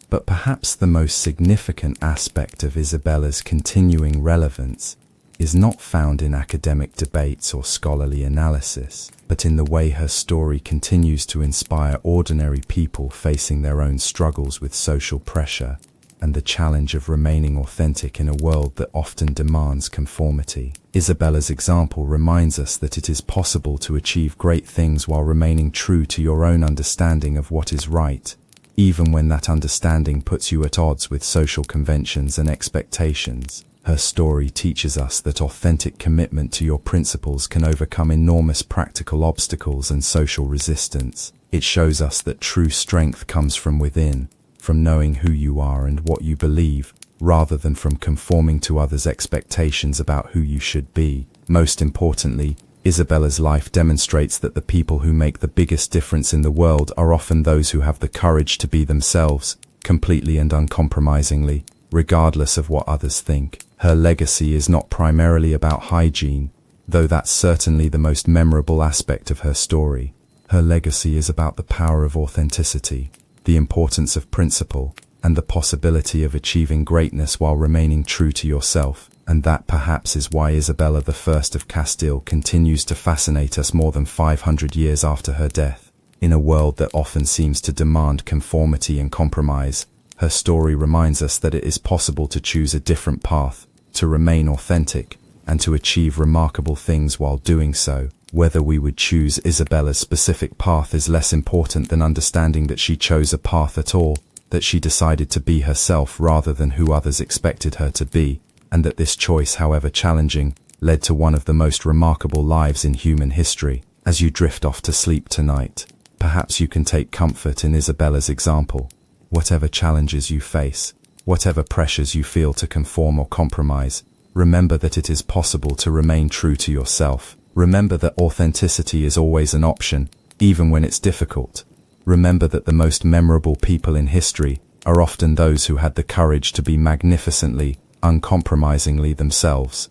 But perhaps the most significant aspect of Isabella's continuing relevance is not found in academic debates or scholarly analysis, but in the way her story continues to inspire ordinary people facing their own struggles with social pressure and the challenge of remaining authentic in a world that often demands conformity. Isabella's example reminds us that it is possible to achieve great things while remaining true to your own understanding of what is right, even when that understanding puts you at odds with social conventions and expectations. Her story teaches us that authentic commitment to your principles can overcome enormous practical obstacles and social resistance. It shows us that true strength comes from within, from knowing who you are and what you believe, rather than from conforming to others' expectations about who you should be. Most importantly, Isabella's life demonstrates that the people who make the biggest difference in the world are often those who have the courage to be themselves, completely and uncompromisingly, regardless of what others think. Her legacy is not primarily about hygiene, though that's certainly the most memorable aspect of her story. Her legacy is about the power of authenticity, the importance of principle, and the possibility of achieving greatness while remaining true to yourself. And that perhaps is why Isabella I of Castile continues to fascinate us more than 500 years after her death. In a world that often seems to demand conformity and compromise, her story reminds us that it is possible to choose a different path, to remain authentic, and to achieve remarkable things while doing so. Whether we would choose Isabella's specific path is less important than understanding that she chose a path at all, that she decided to be herself rather than who others expected her to be, and that this choice, however challenging, led to one of the most remarkable lives in human history. As you drift off to sleep tonight, perhaps you can take comfort in Isabella's example. Whatever challenges you face, whatever pressures you feel to conform or compromise, remember that it is possible to remain true to yourself. Remember that authenticity is always an option, even when it's difficult. Remember that the most memorable people in history are often those who had the courage to be magnificently, uncompromisingly themselves.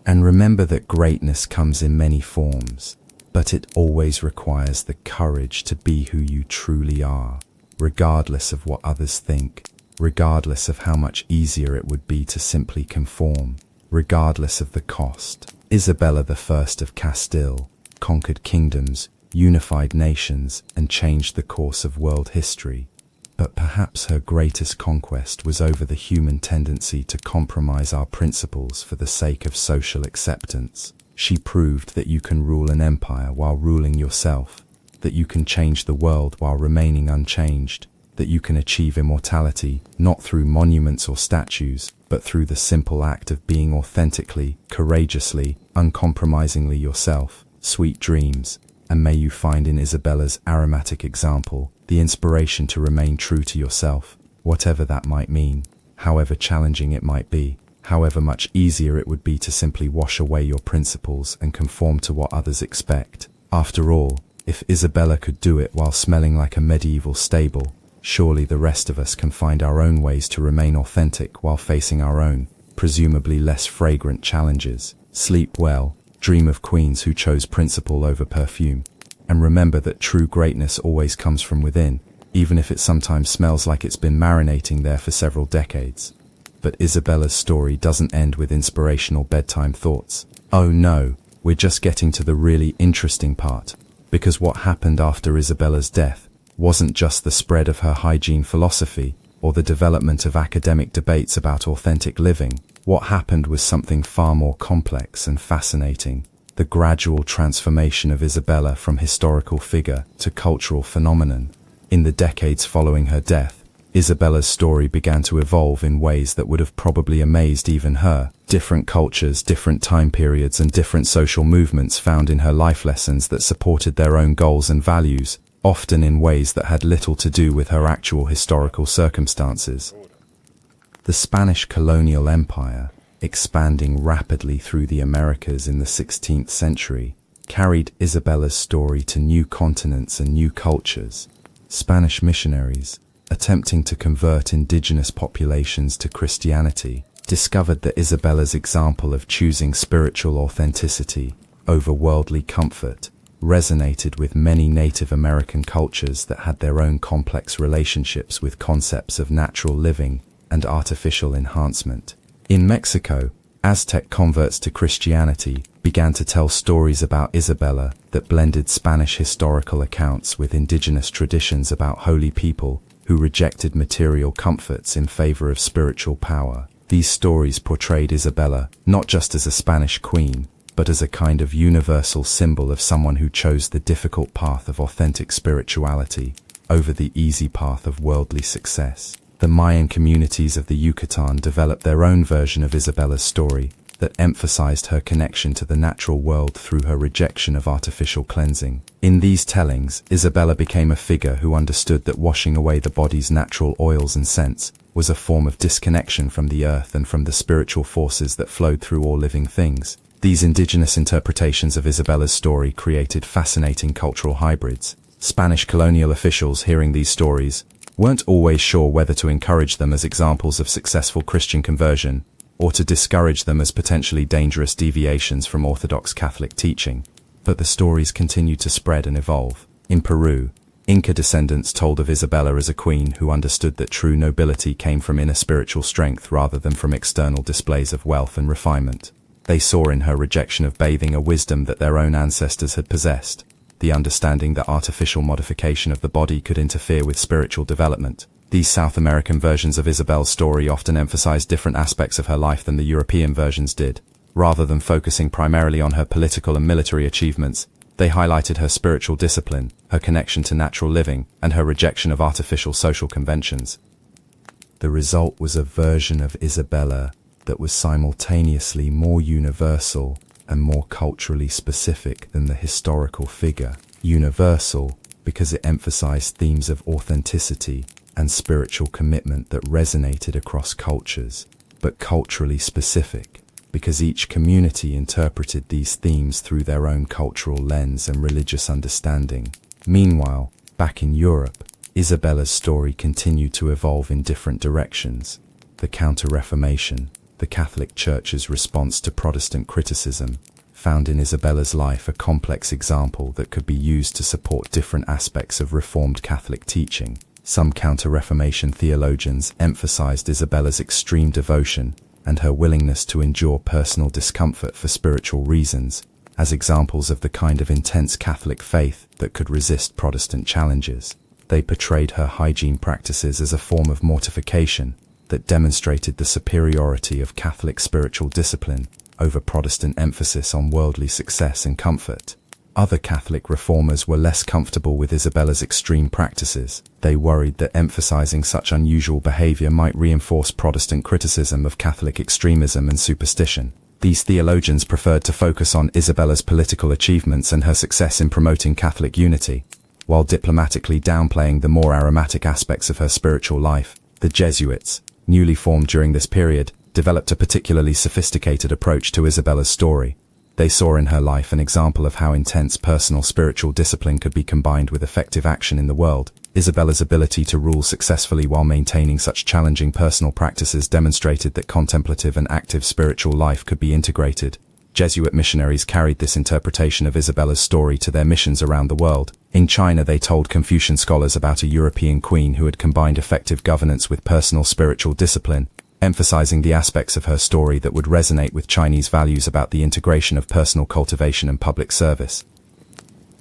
And remember that greatness comes in many forms, but it always requires the courage to be who you truly are, regardless of what others think, regardless of how much easier it would be to simply conform, regardless of the cost. Isabella I of Castile conquered kingdoms, unified nations, and changed the course of world history. But perhaps her greatest conquest was over the human tendency to compromise our principles for the sake of social acceptance. She proved that you can rule an empire while ruling yourself, that you can change the world while remaining unchanged, that you can achieve immortality not through monuments or statues, but through the simple act of being authentically, courageously, uncompromisingly yourself. Sweet dreams, and may you find in Isabella's aromatic example the inspiration to remain true to yourself, whatever that might mean, however challenging it might be, however much easier it would be to simply wash away your principles and conform to what others expect. After all, if Isabella could do it while smelling like a medieval stable, surely the rest of us can find our own ways to remain authentic while facing our own, presumably less fragrant challenges. Sleep well, dream of queens who chose principle over perfume, and remember that true greatness always comes from within, even if it sometimes smells like it's been marinating there for several decades. But Isabella's story doesn't end with inspirational bedtime thoughts. Oh no, we're just getting to the really interesting part, because what happened after Isabella's death wasn't just the spread of her hygiene philosophy or the development of academic debates about authentic living. What happened was something far more complex and fascinating: the gradual transformation of Isabella from historical figure to cultural phenomenon. In the decades following her death, Isabella's story began to evolve in ways that would have probably amazed even her. Different cultures, different time periods, and different social movements found in her life lessons that supported their own goals and values, often in ways that had little to do with her actual historical circumstances. The Spanish colonial empire, expanding rapidly through the Americas in the 16th century, carried Isabella's story to new continents and new cultures. Spanish missionaries, attempting to convert indigenous populations to Christianity, discovered that Isabella's example of choosing spiritual authenticity over worldly comfort resonated with many Native American cultures that had their own complex relationships with concepts of natural living and artificial enhancement. In Mexico, Aztec converts to Christianity began to tell stories about Isabella that blended Spanish historical accounts with indigenous traditions about holy people who rejected material comforts in favor of spiritual power. These stories portrayed Isabella not just as a Spanish queen, but as a kind of universal symbol of someone who chose the difficult path of authentic spirituality over the easy path of worldly success. The Mayan communities of the Yucatan developed their own version of Isabella's story that emphasized her connection to the natural world through her rejection of artificial cleansing. In these tellings, Isabella became a figure who understood that washing away the body's natural oils and scents was a form of disconnection from the earth and from the spiritual forces that flowed through all living things. These indigenous interpretations of Isabella's story created fascinating cultural hybrids. Spanish colonial officials, hearing these stories, weren't always sure whether to encourage them as examples of successful Christian conversion or to discourage them as potentially dangerous deviations from Orthodox Catholic teaching. But the stories continued to spread and evolve. In Peru, Inca descendants told of Isabella as a queen who understood that true nobility came from inner spiritual strength rather than from external displays of wealth and refinement. They saw in her rejection of bathing a wisdom that their own ancestors had possessed, the understanding that artificial modification of the body could interfere with spiritual development. These South American versions of Isabel's story often emphasized different aspects of her life than the European versions did. Rather than focusing primarily on her political and military achievements, they highlighted her spiritual discipline, her connection to natural living, and her rejection of artificial social conventions. The result was a version of Isabella that was simultaneously more universal and more culturally specific than the historical figure. Universal because it emphasized themes of authenticity and spiritual commitment that resonated across cultures, but culturally specific because each community interpreted these themes through their own cultural lens and religious understanding. Meanwhile, back in Europe, Isabella's story continued to evolve in different directions. The Counter-Reformation, the Catholic Church's response to Protestant criticism, found in Isabella's life a complex example that could be used to support different aspects of Reformed Catholic teaching. Some Counter-Reformation theologians emphasized Isabella's extreme devotion and her willingness to endure personal discomfort for spiritual reasons as examples of the kind of intense Catholic faith that could resist Protestant challenges. They portrayed her hygiene practices as a form of mortification that demonstrated the superiority of Catholic spiritual discipline over Protestant emphasis on worldly success and comfort. Other Catholic reformers were less comfortable with Isabella's extreme practices. They worried that emphasizing such unusual behavior might reinforce Protestant criticism of Catholic extremism and superstition. These theologians preferred to focus on Isabella's political achievements and her success in promoting Catholic unity, while diplomatically downplaying the more aromatic aspects of her spiritual life. The Jesuits, newly formed during this period, developed a particularly sophisticated approach to Isabella's story. They saw in her life an example of how intense personal spiritual discipline could be combined with effective action in the world. Isabella's ability to rule successfully while maintaining such challenging personal practices demonstrated that contemplative and active spiritual life could be integrated. Jesuit missionaries carried this interpretation of Isabella's story to their missions around the world. In China, they told Confucian scholars about a European queen who had combined effective governance with personal spiritual discipline, emphasizing the aspects of her story that would resonate with Chinese values about the integration of personal cultivation and public service.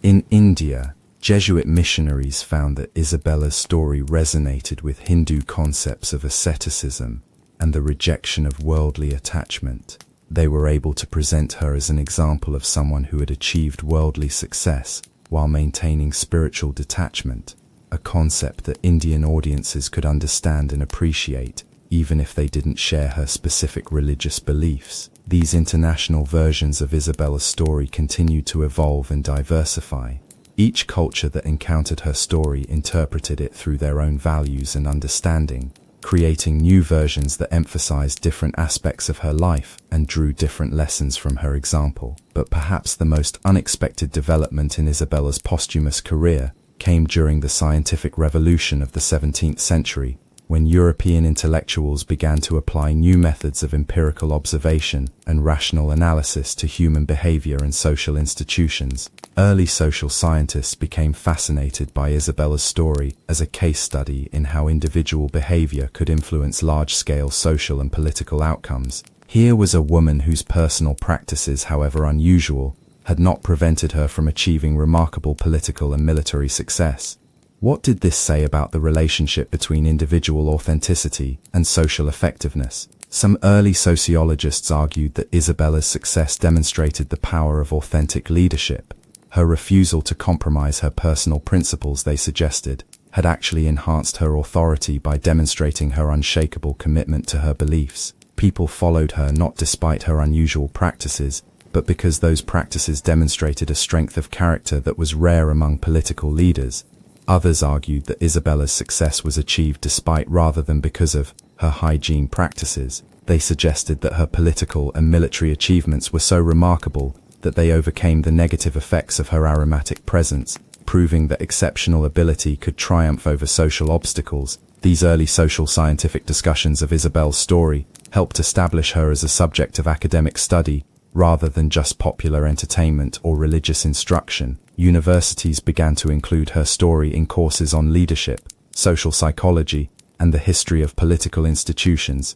In India, Jesuit missionaries found that Isabella's story resonated with Hindu concepts of asceticism and the rejection of worldly attachment. They were able to present her as an example of someone who had achieved worldly success while maintaining spiritual detachment, a concept that Indian audiences could understand and appreciate, even if they didn't share her specific religious beliefs. These international versions of Isabella's story continued to evolve and diversify. Each culture that encountered her story interpreted it through their own values and understanding, creating new versions that emphasized different aspects of her life and drew different lessons from her example. But perhaps the most unexpected development in Isabella's posthumous career came during the scientific revolution of the 17th century, when European intellectuals began to apply new methods of empirical observation and rational analysis to human behavior and social institutions. Early social scientists became fascinated by Isabella's story as a case study in how individual behavior could influence large-scale social and political outcomes. Here was a woman whose personal practices, however unusual, had not prevented her from achieving remarkable political and military success. What did this say about the relationship between individual authenticity and social effectiveness? Some early sociologists argued that Isabella's success demonstrated the power of authentic leadership. Her refusal to compromise her personal principles, they suggested, had actually enhanced her authority by demonstrating her unshakable commitment to her beliefs. People followed her not despite her unusual practices, but because those practices demonstrated a strength of character that was rare among political leaders. Others argued that Isabella's success was achieved despite rather than because of her hygiene practices. They suggested that her political and military achievements were so remarkable that they overcame the negative effects of her aromatic presence, proving that exceptional ability could triumph over social obstacles. These early social scientific discussions of Isabella's story helped establish her as a subject of academic study rather than just popular entertainment or religious instruction. Universities began to include her story in courses on leadership, social psychology, and the history of political institutions.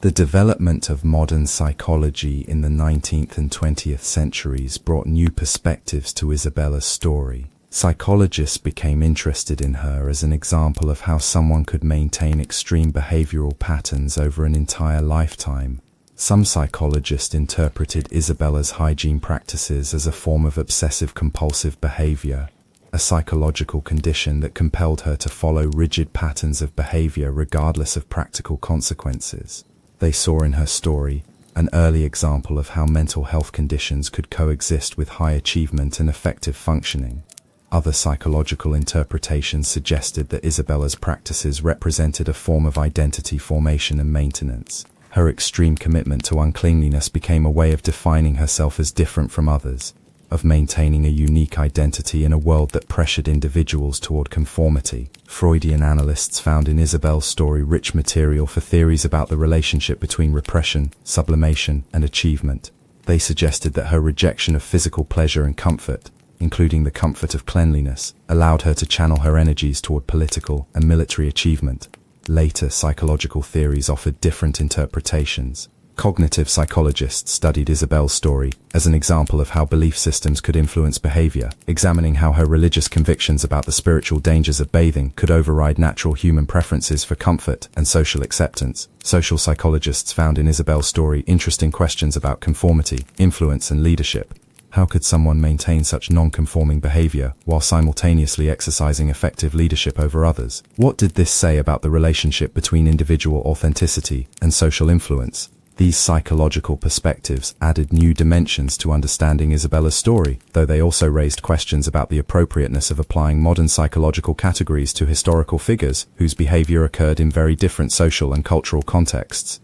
The development of modern psychology in the 19th and 20th centuries brought new perspectives to Isabella's story. Psychologists became interested in her as an example of how someone could maintain extreme behavioral patterns over an entire lifetime. Some psychologists interpreted Isabella's hygiene practices as a form of obsessive-compulsive behavior, a psychological condition that compelled her to follow rigid patterns of behavior regardless of practical consequences. They saw in her story an early example of how mental health conditions could coexist with high achievement and effective functioning. Other psychological interpretations suggested that Isabella's practices represented a form of identity formation and maintenance. Her extreme commitment to uncleanliness became a way of defining herself as different from others, of maintaining a unique identity in a world that pressured individuals toward conformity. Freudian analysts found in Isabella's story rich material for theories about the relationship between repression, sublimation, and achievement. They suggested that her rejection of physical pleasure and comfort, including the comfort of cleanliness, allowed her to channel her energies toward political and military achievement. Later psychological theories offered different interpretations. Cognitive psychologists studied Isabella's story as an example of how belief systems could influence behavior, examining how her religious convictions about the spiritual dangers of bathing could override natural human preferences for comfort and social acceptance. Social psychologists found in Isabella's story interesting questions about conformity, influence, and leadership. How could someone maintain such non-conforming behavior while simultaneously exercising effective leadership over others? What did this say about the relationship between individual authenticity and social influence? These psychological perspectives added new dimensions to understanding Isabella's story, though they also raised questions about the appropriateness of applying modern psychological categories to historical figures whose behavior occurred in very different social and cultural contexts.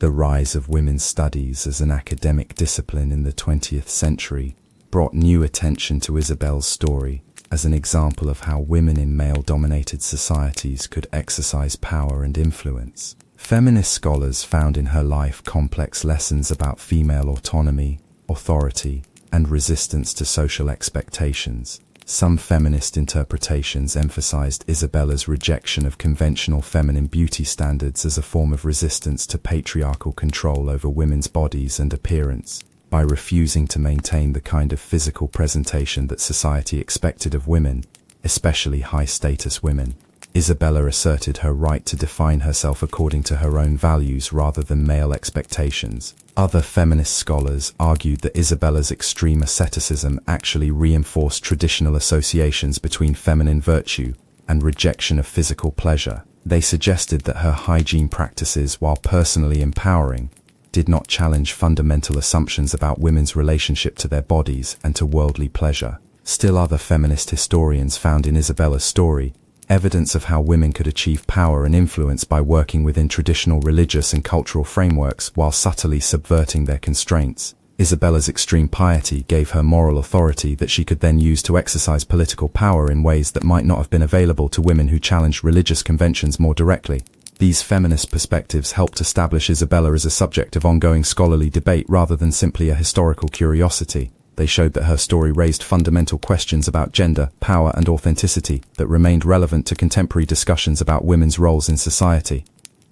The rise of women's studies as an academic discipline in the 20th century brought new attention to Isabella's story as an example of how women in male-dominated societies could exercise power and influence. Feminist scholars found in her life complex lessons about female autonomy, authority, and resistance to social expectations. Some feminist interpretations emphasized Isabella's rejection of conventional feminine beauty standards as a form of resistance to patriarchal control over women's bodies and appearance. By refusing to maintain the kind of physical presentation that society expected of women, especially high-status women, Isabella asserted her right to define herself according to her own values rather than male expectations. Other feminist scholars argued that Isabella's extreme asceticism actually reinforced traditional associations between feminine virtue and rejection of physical pleasure. They suggested that her hygiene practices, while personally empowering, did not challenge fundamental assumptions about women's relationship to their bodies and to worldly pleasure. Still, other feminist historians found in Isabella's story evidence of how women could achieve power and influence by working within traditional religious and cultural frameworks while subtly subverting their constraints. Isabella's extreme piety gave her moral authority that she could then use to exercise political power in ways that might not have been available to women who challenged religious conventions more directly. These feminist perspectives helped establish Isabella as a subject of ongoing scholarly debate rather than simply a historical curiosity. They showed that her story raised fundamental questions about gender, power, and authenticity that remained relevant to contemporary discussions about women's roles in society.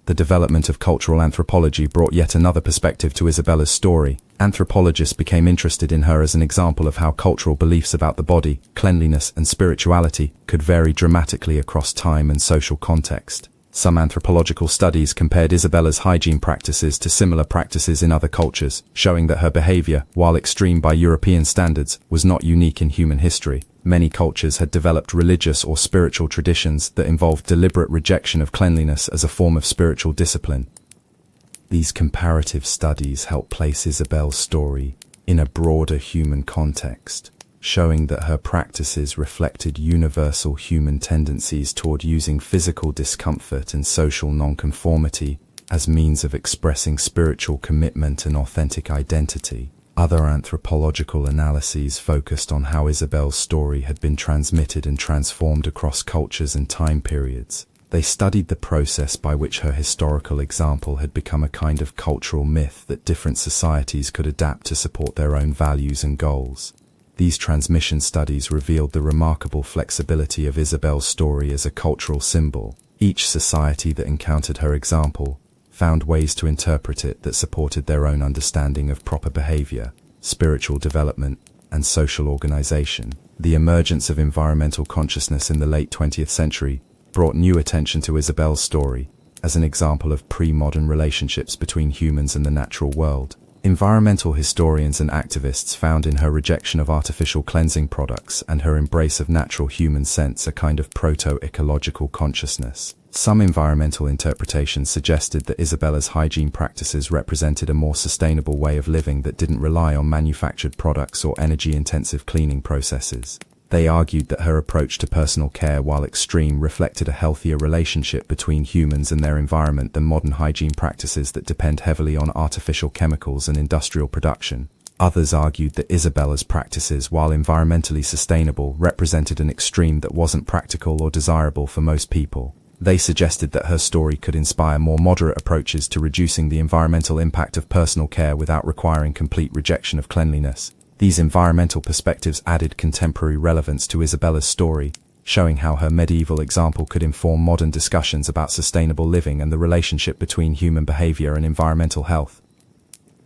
The development of cultural anthropology brought yet another perspective to Isabella's story. Anthropologists became interested in her as an example of how cultural beliefs about the body, cleanliness, and spirituality could vary dramatically across time and social context. Some anthropological studies compared Isabella's hygiene practices to similar practices in other cultures, showing that her behavior, while extreme by European standards, was not unique in human history. Many cultures had developed religious or spiritual traditions that involved deliberate rejection of cleanliness as a form of spiritual discipline. These comparative studies help place Isabel's story in a broader human context, showing that her practices reflected universal human tendencies toward using physical discomfort and social nonconformity as means of expressing spiritual commitment and authentic identity. Other anthropological analyses focused on how Isabel's story had been transmitted and transformed across cultures and time periods. They studied the process by which her historical example had become a kind of cultural myth that different societies could adapt to support their own values and goals. These transmission studies revealed the remarkable flexibility of Isabel's story as a cultural symbol. Each society that encountered her example found ways to interpret it that supported their own understanding of proper behavior, spiritual development, and social organization. The emergence of environmental consciousness in the late 20th century brought new attention to Isabel's story as an example of pre-modern relationships between humans and the natural world. Environmental historians and activists found in her rejection of artificial cleansing products and her embrace of natural human sense a kind of proto-ecological consciousness. Some environmental interpretations suggested that Isabella's hygiene practices represented a more sustainable way of living that didn't rely on manufactured products or energy-intensive cleaning processes. They argued that her approach to personal care, while extreme, reflected a healthier relationship between humans and their environment than modern hygiene practices that depend heavily on artificial chemicals and industrial production. Others argued that Isabella's practices, while environmentally sustainable, represented an extreme that wasn't practical or desirable for most people. They suggested that her story could inspire more moderate approaches to reducing the environmental impact of personal care without requiring complete rejection of cleanliness. These environmental perspectives added contemporary relevance to Isabella's story, showing how her medieval example could inform modern discussions about sustainable living and the relationship between human behavior and environmental health.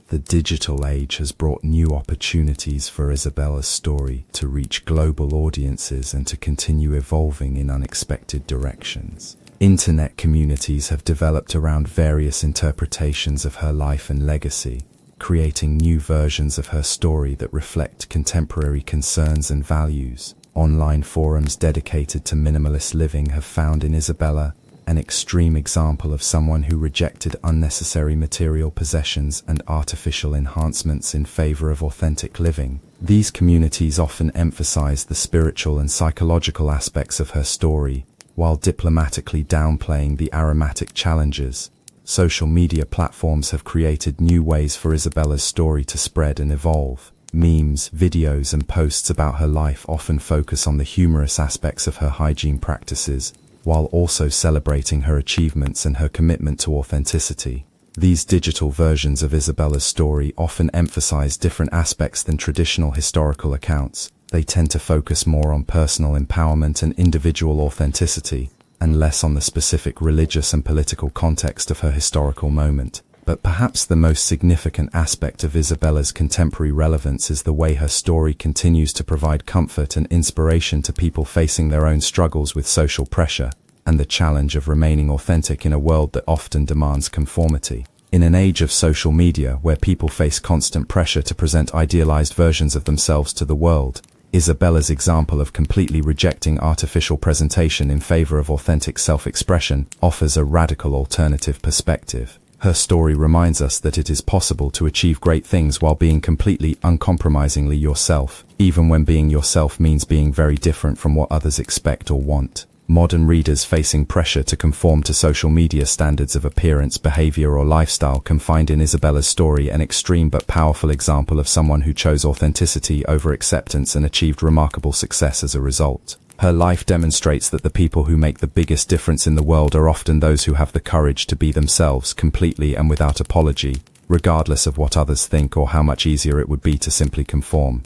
The digital age has brought new opportunities for Isabella's story to reach global audiences and to continue evolving in unexpected directions. Internet communities have developed around various interpretations of her life and legacy, creating new versions of her story that reflect contemporary concerns and values. Online forums dedicated to minimalist living have found in Isabella an extreme example of someone who rejected unnecessary material possessions and artificial enhancements in favor of authentic living. These communities often emphasize the spiritual and psychological aspects of her story, while diplomatically downplaying the aromatic challenges. Social media platforms have created new ways for Isabella's story to spread and evolve. Memes, videos, and posts about her life often focus on the humorous aspects of her hygiene practices, while also celebrating her achievements and her commitment to authenticity. These digital versions of Isabella's story often emphasize different aspects than traditional historical accounts. They tend to focus more on personal empowerment and individual authenticity, and less on the specific religious and political context of her historical moment. But perhaps the most significant aspect of Isabella's contemporary relevance is the way her story continues to provide comfort and inspiration to people facing their own struggles with social pressure and the challenge of remaining authentic in a world that often demands conformity. In an age of social media where people face constant pressure to present idealized versions of themselves to the world, Isabella's example of completely rejecting artificial presentation in favor of authentic self-expression offers a radical alternative perspective. Her story reminds us that it is possible to achieve great things while being completely uncompromisingly yourself, even when being yourself means being very different from what others expect or want. Modern readers facing pressure to conform to social media standards of appearance, behavior, or lifestyle can find in Isabella's story an extreme but powerful example of someone who chose authenticity over acceptance and achieved remarkable success as a result. Her life demonstrates that the people who make the biggest difference in the world are often those who have the courage to be themselves completely and without apology, regardless of what others think or how much easier it would be to simply conform.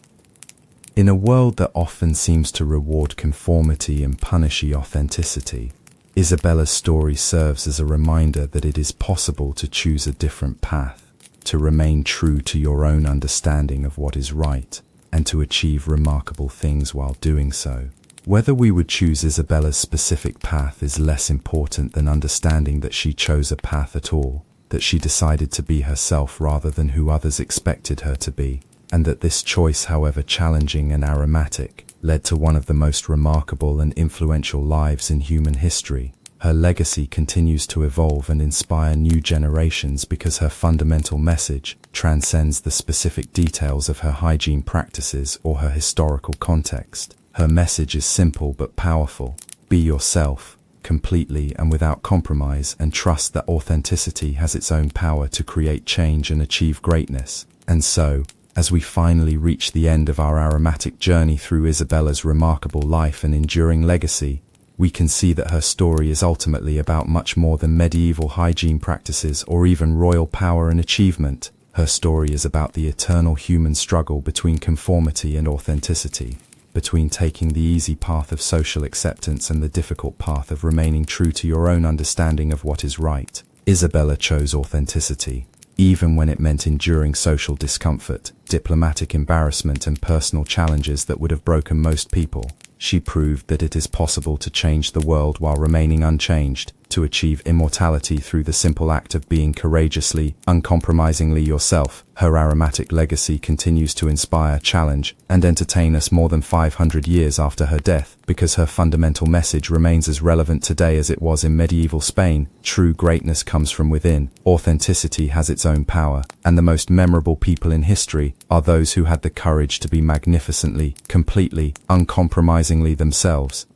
In a world that often seems to reward conformity and punish authenticity, Isabella's story serves as a reminder that it is possible to choose a different path, to remain true to your own understanding of what is right, and to achieve remarkable things while doing so. Whether we would choose Isabella's specific path is less important than understanding that she chose a path at all, that she decided to be herself rather than who others expected her to be, and that this choice, however challenging and aromatic, led to one of the most remarkable and influential lives in human history. Her legacy continues to evolve and inspire new generations because her fundamental message transcends the specific details of her hygiene practices or her historical context. Her message is simple but powerful. Be yourself, completely and without compromise, and trust that authenticity has its own power to create change and achieve greatness. And so, as we finally reach the end of our aromatic journey through Isabella's remarkable life and enduring legacy, we can see that her story is ultimately about much more than medieval hygiene practices or even royal power and achievement. Her story is about the eternal human struggle between conformity and authenticity, between taking the easy path of social acceptance and the difficult path of remaining true to your own understanding of what is right. Isabella chose authenticity, even when it meant enduring social discomfort, diplomatic embarrassment, and personal challenges that would have broken most people. She proved that it is possible to change the world while remaining unchanged, to achieve immortality through the simple act of being courageously, uncompromisingly yourself. Her aromatic legacy continues to inspire, challenge, and entertain us more than 500 years after her death, because her fundamental message remains as relevant today as it was in medieval Spain. True greatness comes from within, authenticity has its own power, and the most memorable people in history are those who had the courage to be magnificently, completely, uncompromisingly themselves.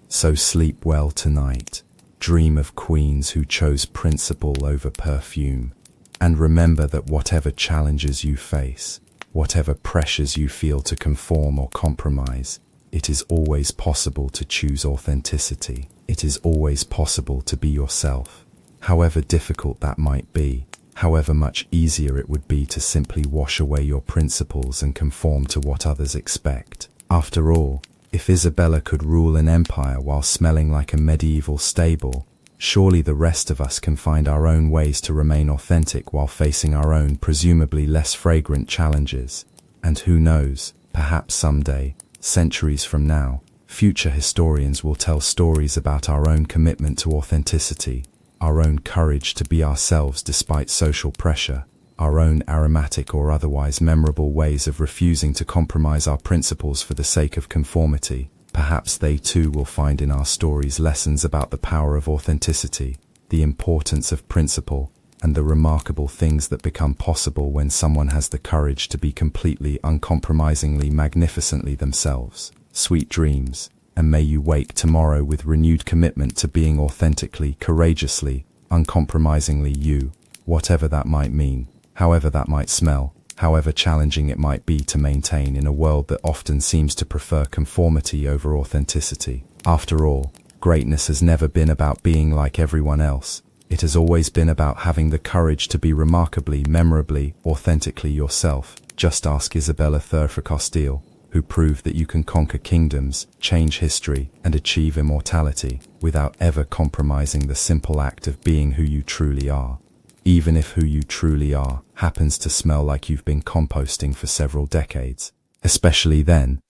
So sleep well tonight. Dream of queens who chose principle over perfume, and remember that whatever challenges you face, whatever pressures you feel to conform or compromise, it is always possible to choose authenticity. It is always possible to be yourself. However difficult that might be, however much easier it would be to simply wash away your principles and conform to what others expect. After all, if Isabella could rule an empire while smelling like a medieval stable, surely the rest of us can find our own ways to remain authentic while facing our own presumably less fragrant challenges. And who knows, perhaps someday, centuries from now, future historians will tell stories about our own commitment to authenticity, our own courage to be ourselves despite social pressure, our own aromatic or otherwise memorable ways of refusing to compromise our principles for the sake of conformity. Perhaps they too will find in our stories lessons about the power of authenticity, the importance of principle, and the remarkable things that become possible when someone has the courage to be completely, uncompromisingly, magnificently themselves. Sweet dreams, and may you wake tomorrow with renewed commitment to being authentically, courageously, uncompromisingly you, whatever that might mean. However that might smell, however challenging it might be to maintain in a world that often seems to prefer conformity over authenticity. After all, greatness has never been about being like everyone else. It has always been about having the courage to be remarkably, memorably, authentically yourself. Just ask Isabella III for Castile, who proved that you can conquer kingdoms, change history, and achieve immortality without ever compromising the simple act of being who you truly are. Even if who you truly are happens to smell like you've been composting for several decades. Especially then,